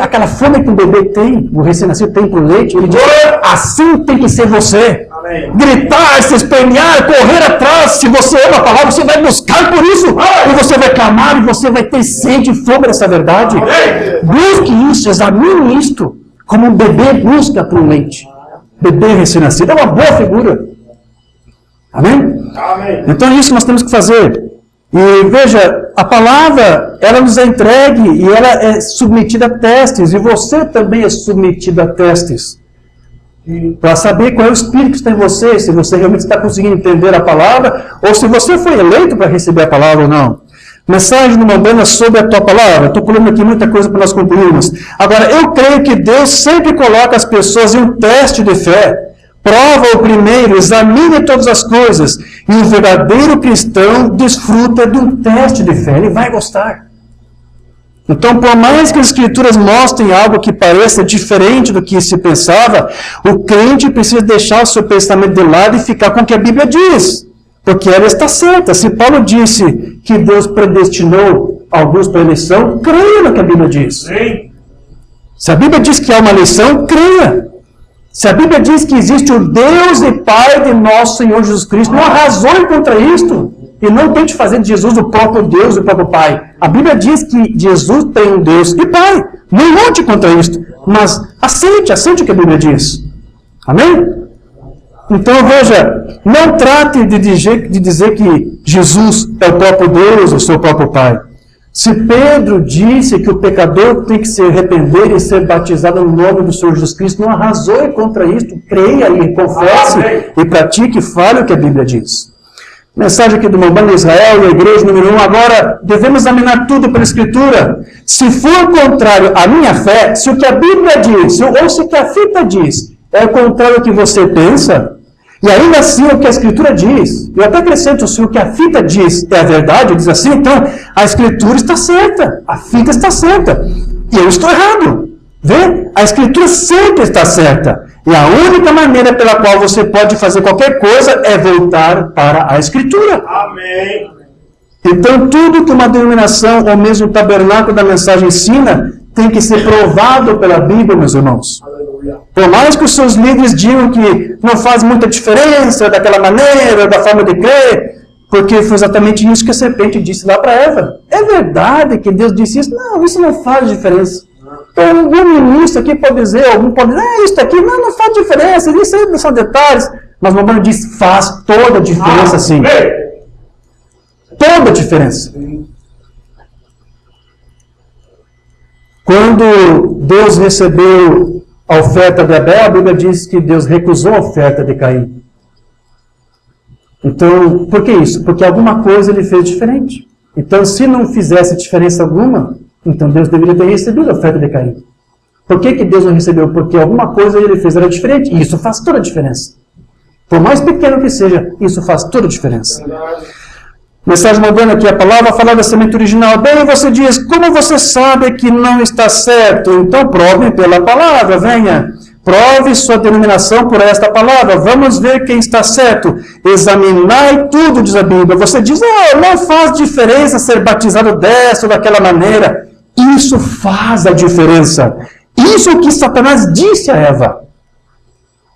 aquela fome que o bebê tem, o recém-nascido tem por leite? Ele diz, assim tem que ser você. Amém. Gritar, se espernear, correr atrás. Se você ama a palavra, você vai buscar por isso. E você vai clamar, e você vai ter sede e fome dessa verdade. Amém. Busque isso, examine isto, como um bebê busca por leite. Bebê recém-nascido é uma boa figura. Amém? Amém? Então é isso que nós temos que fazer. E veja, a palavra, ela nos é entregue e ela é submetida a testes. E você também é submetido a testes. Para saber qual é o espírito que está em você, se você realmente está conseguindo entender a palavra, ou se você foi eleito para receber a palavra ou não. Mensagem do Mondana sobre a tua palavra. Estou pulando aqui muita coisa para nós concluirmos. Agora, eu creio que Deus sempre coloca as pessoas em um teste de fé. Prova o primeiro, examine todas as coisas. E o verdadeiro cristão desfruta de um teste de fé. Ele vai gostar. Então, por mais que as Escrituras mostrem algo que pareça diferente do que se pensava, o crente precisa deixar o seu pensamento de lado e ficar com o que a Bíblia diz. Porque ela está certa. Se Paulo disse que Deus predestinou alguns para a eleição, creia no que a Bíblia diz. Sim. Se a Bíblia diz que há uma eleição, creia. Se a Bíblia diz que existe o Deus e Pai de nosso Senhor Jesus Cristo, não há razão contra isto. E não tente fazer de Jesus o próprio Deus e o próprio Pai. A Bíblia diz que Jesus tem um Deus e Pai. Não lute contra isto. Mas aceite o que a Bíblia diz. Amém? Então veja, não trate de dizer que Jesus é o próprio Deus, o seu próprio Pai. Se Pedro disse que o pecador tem que se arrepender e ser batizado no nome do Senhor Jesus Cristo, não arrasou contra isto. Creia e confesse e pratique e fale o que a Bíblia diz. Mensagem aqui do Mondana Israel, a igreja número 1. Agora, devemos examinar tudo pela Escritura. Se for contrário à minha fé, se o que a Bíblia diz, ou se o que a fita diz, é o contrário do que você pensa, e ainda assim o que a Escritura diz, eu até acrescento, se o que a fita diz é a verdade, diz assim, então a Escritura está certa, a fita está certa, e eu estou errado. Vê? A Escritura sempre está certa. E a única maneira pela qual você pode fazer qualquer coisa é voltar para a Escritura. Amém. Então tudo que uma denominação ou mesmo o tabernáculo da mensagem ensina tem que ser provado pela Bíblia, meus irmãos. Aleluia. Por mais que os seus líderes digam que não faz muita diferença daquela maneira, da forma de crer, porque foi exatamente isso que a serpente disse lá para Eva. É verdade que Deus disse isso? Não, isso não faz diferença. Então, algum ministro aqui pode dizer, algum pode dizer, isso aqui não faz diferença, isso aí são detalhes. Mas o Mamãe diz, faz toda a diferença sim. Toda a diferença. Quando Deus recebeu a oferta de Abel, a Bíblia diz que Deus recusou a oferta de Caim. Então, por que isso? Porque alguma coisa ele fez diferente. Então, se não fizesse diferença alguma, então Deus deveria ter recebido a oferta de Caim. Por que Deus não recebeu? Porque alguma coisa ele fez era diferente. E isso faz toda a diferença. Por mais pequeno que seja, isso faz toda a diferença. Mensagem moderna aqui, a palavra fala da semente original. Bem, você diz, como você sabe que não está certo? Então prove pela palavra, venha. Prove sua denominação por esta palavra. Vamos ver quem está certo. Examinai tudo, diz a Bíblia. Você diz, não faz diferença ser batizado dessa ou daquela maneira. Isso faz a diferença. Isso é o que Satanás disse a Eva.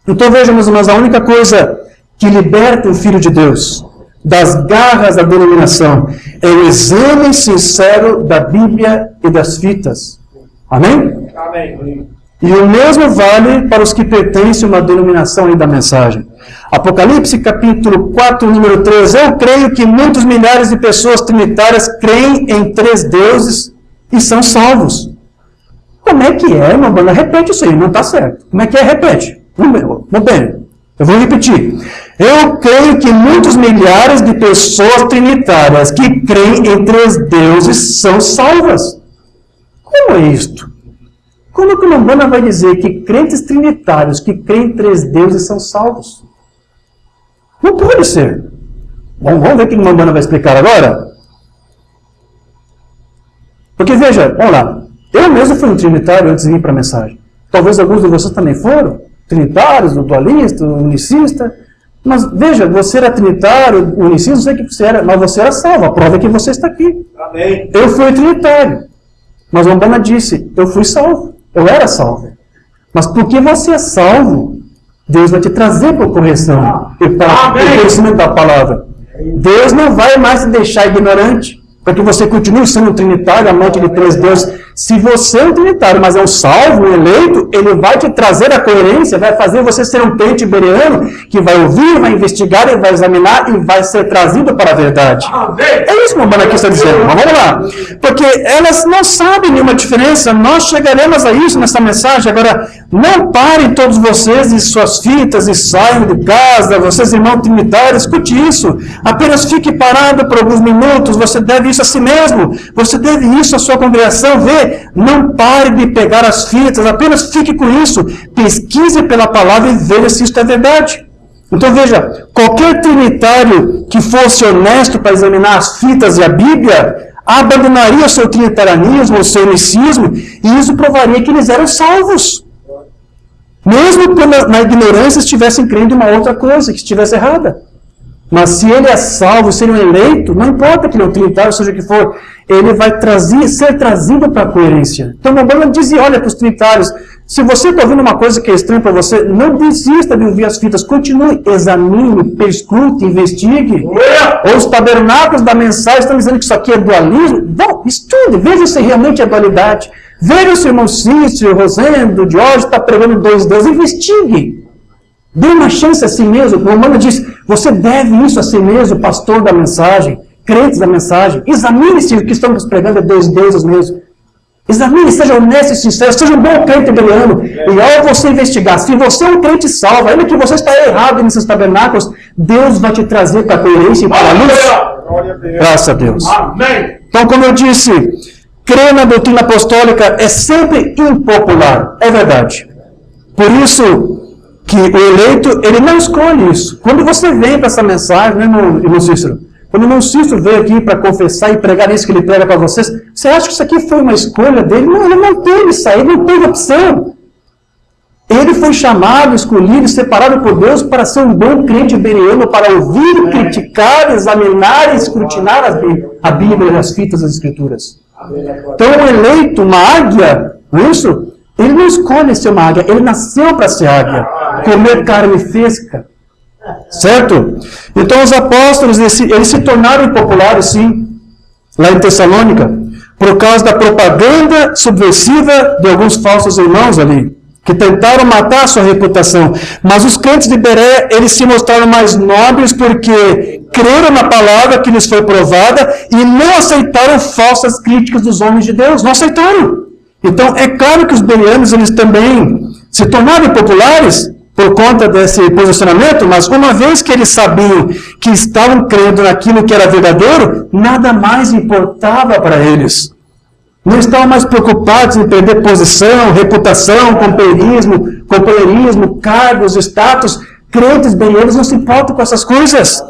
Então vejam, meus irmãos, a única coisa que liberta o Filho de Deus das garras da denominação é o exame sincero da Bíblia e das fitas. Amém? Amém. E o mesmo vale para os que pertencem a uma denominação da mensagem. Apocalipse capítulo 4, número 3. Eu creio que muitos milhares de pessoas trinitárias creem em 3 deuses e são salvos. Como é que é, irmã Banda? Repete isso aí, não está certo. Como é que é? Repete. Muito bem, eu vou repetir. Eu creio que muitos milhares de pessoas trinitárias que creem em 3 deuses são salvas. Como é isto? Como que o Umbanda vai dizer que crentes trinitários que creem em 3 deuses são salvos? Não pode ser. Bom, vamos ver o que o Umbanda vai explicar agora? Porque veja, vamos lá. Eu mesmo fui um trinitário antes de vir para a mensagem. Talvez alguns de vocês também foram. Trinitários, dualistas, unicista. Mas veja, você era trinitário, unicista, não sei o que você era, mas você era salvo. A prova é que você está aqui. Amém. Eu fui trinitário. Mas o Umbanda disse, eu fui salvo. Eu era salvo. Mas porque você é salvo, Deus vai te trazer para a correção e para o conhecimento da palavra. Deus não vai mais te deixar ignorante, para que você continue sendo um trinitário, amante de 3 deuses. Se você é um trinitário, mas é um salvo, um eleito, ele vai te trazer a coerência, vai fazer você ser um crente bereano, que vai ouvir, vai investigar, e vai examinar e vai ser trazido para a verdade. É isso que o Umbanda aqui está dizendo. Mas vamos lá. Porque elas não sabem nenhuma diferença. Nós chegaremos a isso nessa mensagem. Agora, não parem todos vocês e suas fitas e saiam de casa, vocês irmãos trinitários, escute isso. Apenas fique parado por alguns minutos. Você deve isso a si mesmo. Você deve isso à sua congregação. Vê. Não pare de pegar as fitas, apenas fique com isso. Pesquise pela palavra e veja se isso é verdade. Então veja, qualquer trinitário que fosse honesto para examinar as fitas e a Bíblia, abandonaria o seu trinitarianismo, o seu unicismo, e isso provaria que eles eram salvos. Mesmo quando na ignorância estivessem crendo em uma outra coisa, que estivesse errada. Mas se ele é salvo, se ele é eleito, não importa que ele é um trinitário, seja o que for, ele vai ser trazido para a coerência. Então, o Umbanda diz, olha para os trinitários, se você está ouvindo uma coisa que é estranha para você, não desista de ouvir as fitas, continue, examine, perscrute, investigue. Ou os tabernáculos da mensagem estão dizendo que isso aqui é dualismo. Bom, estude, veja se realmente é dualidade. Veja se o irmão Cícero, Rosendo, Diógenes está pregando 2 deuses, investigue. Dê uma chance a si mesmo. O Umbanda diz, você deve isso a si mesmo, pastor da mensagem, crentes da mensagem. Examine se o que estamos pregando é 2 deuses mesmo. Examine, seja honesto e sincero, seja um bom crente bereano. E ao você investigar, se você é um crente salvo, ainda que você está errado nesses tabernáculos, Deus vai te trazer para a coerência e para a luz. Graças a Deus. Amém. Então, como eu disse, crer na doutrina apostólica é sempre impopular. É verdade. Por isso que o eleito, ele não escolhe isso. Quando você vem para essa mensagem, né, irmão Cícero? Quando o irmão Cícero veio aqui para confessar e pregar isso que ele prega para vocês, você acha que isso aqui foi uma escolha dele? Não, ele não teve isso aí, ele não teve opção. Ele foi chamado, escolhido, separado por Deus para ser um bom crente bereano, para ouvir, criticar, examinar e escrutinar a Bíblia e as fitas das Escrituras. Então, o eleito, uma águia, Não é isso? Ele não escolhe ser uma águia, ele nasceu para ser águia, comer carne fresca. Certo? Então os apóstolos, eles se tornaram populares, sim, lá em Tessalônica, por causa da propaganda subversiva de alguns falsos irmãos ali, que tentaram matar a sua reputação. Mas os crentes de Bereia, eles se mostraram mais nobres porque creram na palavra que lhes foi provada e não aceitaram falsas críticas dos homens de Deus. Não aceitaram. Então, é claro que os bereanos, eles também se tornaram populares por conta desse posicionamento, mas uma vez que eles sabiam que estavam crendo naquilo que era verdadeiro, nada mais importava para eles. Não estavam mais preocupados em perder posição, reputação, companheirismo, cargos, status. Crentes bereanos não se importam com essas coisas.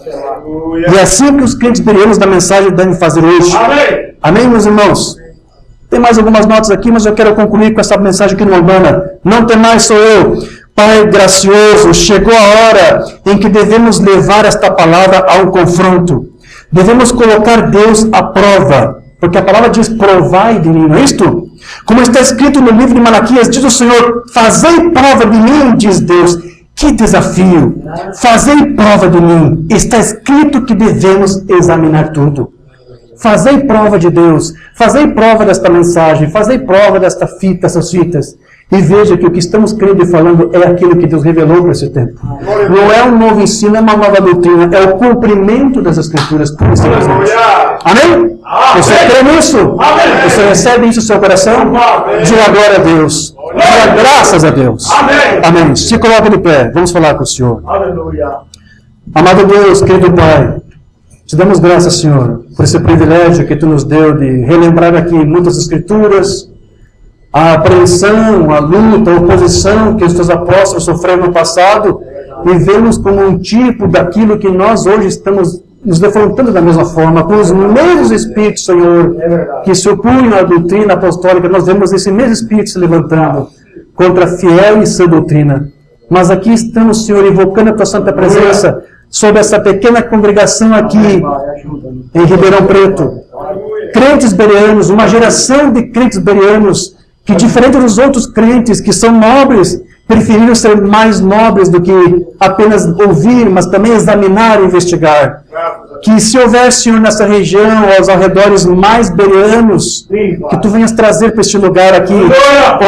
E é assim que os crentes bereanos da mensagem devem fazer hoje. Amém. Amém, meus irmãos? Tem mais algumas notas aqui, mas eu quero concluir com essa mensagem aqui no Urbana. Não tem mais, sou eu. Pai gracioso, chegou a hora em que devemos levar esta palavra a um confronto. Devemos colocar Deus à prova. Porque a palavra diz, provai de mim, não é isto? Como está escrito no livro de Malaquias, diz o Senhor, fazei prova de mim, diz Deus. Que desafio! Fazei prova de mim. Está escrito que devemos examinar tudo. Fazei prova de Deus. Fazei prova desta mensagem. Fazei prova desta fita, dessas fitas. E veja que o que estamos crendo e falando é aquilo que Deus revelou para esse tempo. Não é um novo ensino, é uma nova doutrina. É o cumprimento das Escrituras. Amém? Você crê nisso? Amém. Você recebe isso no seu coração? Diga glória a Deus. Diga graças a Deus. Amém. Se coloca de pé. Vamos falar com o Senhor. Aleluia. Amado Deus, querido Pai, te damos graças, Senhor, por esse privilégio que Tu nos deu de relembrar aqui muitas Escrituras, a apreensão, a luta, a oposição que os Teus apóstolos sofreram no passado e vemos como um tipo daquilo que nós hoje estamos nos defrontando da mesma forma, com os mesmos espíritos, Senhor, que se opunham à doutrina apostólica, nós vemos esse mesmo espírito se levantando contra a fiel e sã doutrina. Mas aqui estamos, Senhor, invocando a Tua Santa Presença sobre essa pequena congregação aqui em Ribeirão Preto. Crentes bereanos, uma geração de crentes bereanos que, diferente dos outros crentes que são nobres, preferiram ser mais nobres do que apenas ouvir, mas também examinar e investigar. Que se houver, Senhor, nessa região, aos arredores mais bereanos, que Tu venhas trazer para este lugar aqui,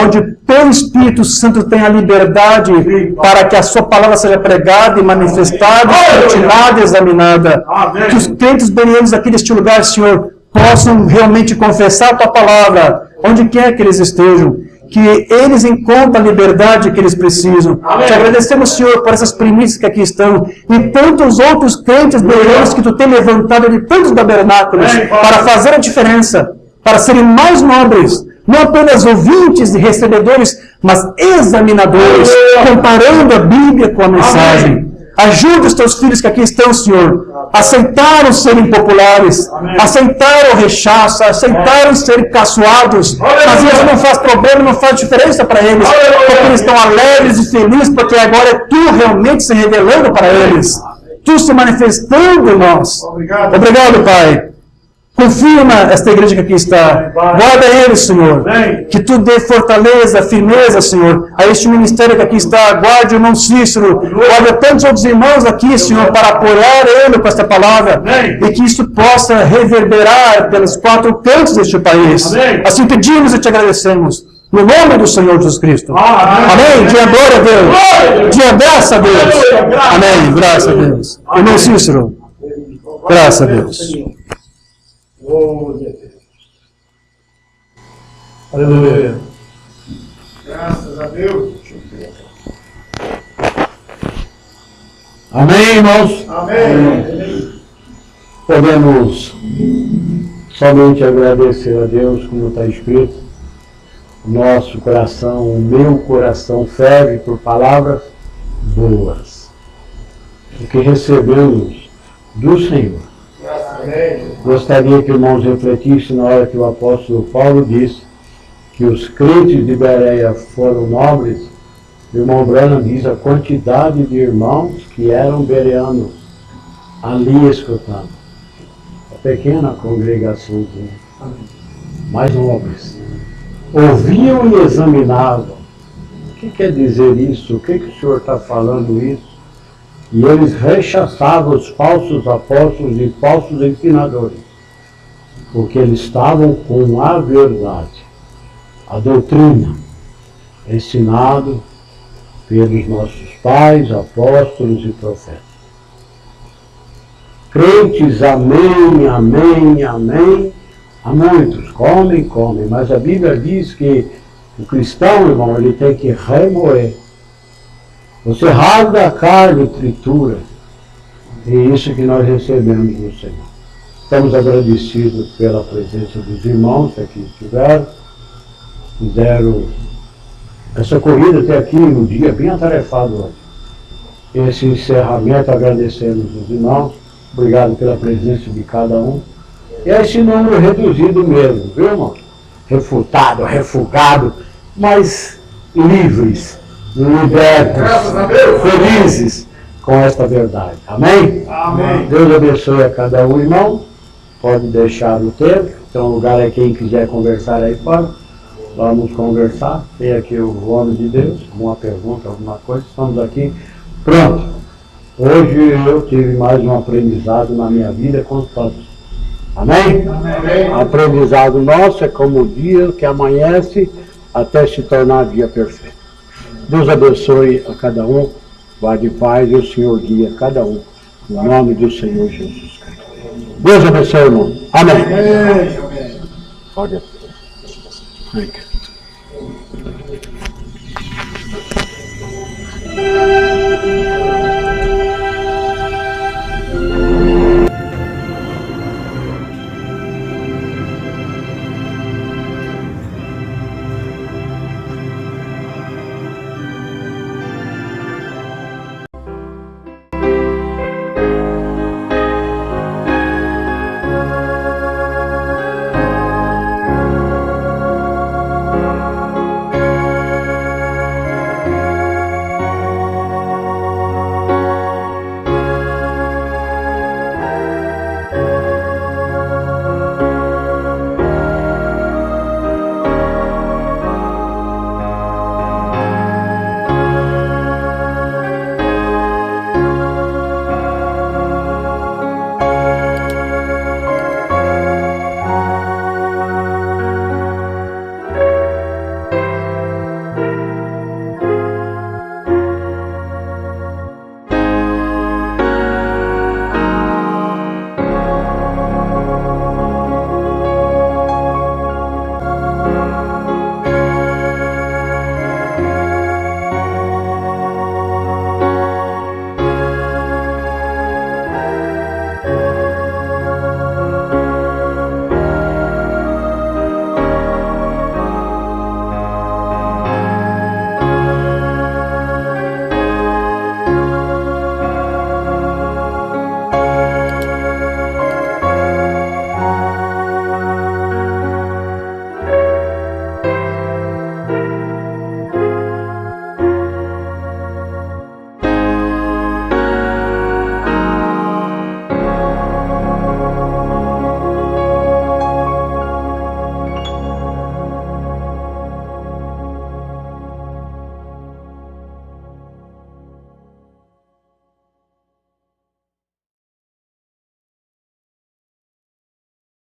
onde Teu Espírito Santo tem a liberdade para que a Sua palavra seja pregada e manifestada, escrutinada e examinada. Que os crentes bereanos aqui deste lugar, Senhor, possam realmente confessar a Tua palavra, onde quer que eles estejam. Que eles encontrem a liberdade que eles precisam. Amém. Te agradecemos, Senhor, por essas primícias que aqui estão e tantos outros crentes bereanos que Tu tem levantado de tantos tabernáculos para fazer a diferença, para serem mais nobres, não apenas ouvintes e recebedores, mas examinadores, comparando a Bíblia com a mensagem. Ajuda os Teus filhos que aqui estão, Senhor, aceitaram serem populares, aceitaram o rechaço, aceitaram ser caçoados, mas isso não faz problema, não faz diferença para eles, porque eles estão alegres e felizes, porque agora é Tu realmente se revelando para eles, Tu se manifestando em nós. Obrigado, Pai. Confirma esta igreja que aqui está. Guarda eles, Senhor. Que Tu dê fortaleza, firmeza, Senhor, a este ministério que aqui está. Guarde o irmão Cícero. Guarda tantos outros irmãos aqui, Senhor, para apoiar ele com esta palavra. E que isso possa reverberar pelos 4 cantos deste país. Assim pedimos e Te agradecemos. No nome do Senhor Jesus Cristo. Amém. Diga glória a Deus. Diga graças a Deus. Amém. Graças a Deus. Irmão Cícero. Graças a Deus. Aleluia. Graças a Deus. Amém, irmãos? Amém. Podemos somente agradecer a Deus, como está escrito. O nosso coração, o meu coração ferve por palavras boas, o que recebemos do Senhor. Gostaria que irmãos refletissem na hora que o apóstolo Paulo disse que os crentes de Bereia foram nobres. O irmão Branham diz a quantidade de irmãos que eram bereanos ali escutando. A pequena congregaçãozinha, mais nobres. ouviam e examinavam. O que quer dizer isso? O que o Senhor está falando isso? E eles rechaçavam os falsos apóstolos e falsos ensinadores, porque eles estavam com a verdade, a doutrina, ensinado pelos nossos pais, apóstolos e profetas. Crentes, amém, amém, amém. Há muitos, comem, mas a Bíblia diz que o cristão, irmão, ele tem que remoer. Você rasga a carne e tritura. E isso que nós recebemos do Senhor. Estamos agradecidos pela presença dos irmãos que aqui estiveram. Fizeram essa corrida até aqui no dia bem atarefado hoje. Esse encerramento, agradecemos os irmãos. Obrigado pela presença de cada um. E é esse número reduzido mesmo, viu, irmão? Refutado, refugado, mas livres, libertos, felizes com esta verdade. Amém? Amém. Deus abençoe a cada um, irmão. Pode deixar o tempo. Tem um lugar aí, quem quiser conversar aí fora. Vamos conversar. Tem aqui o homem de Deus. Alguma pergunta, alguma coisa. Estamos aqui. Pronto. Hoje eu tive mais um aprendizado na minha vida com todos. Amém? Amém. Aprendizado nosso é como o dia que amanhece até se tornar dia perfeito. Deus abençoe a cada um, vá de paz e o Senhor guia cada um, no nome do Senhor Jesus Cristo. Deus abençoe, irmão. Amém. Amém. Pode. Thank you.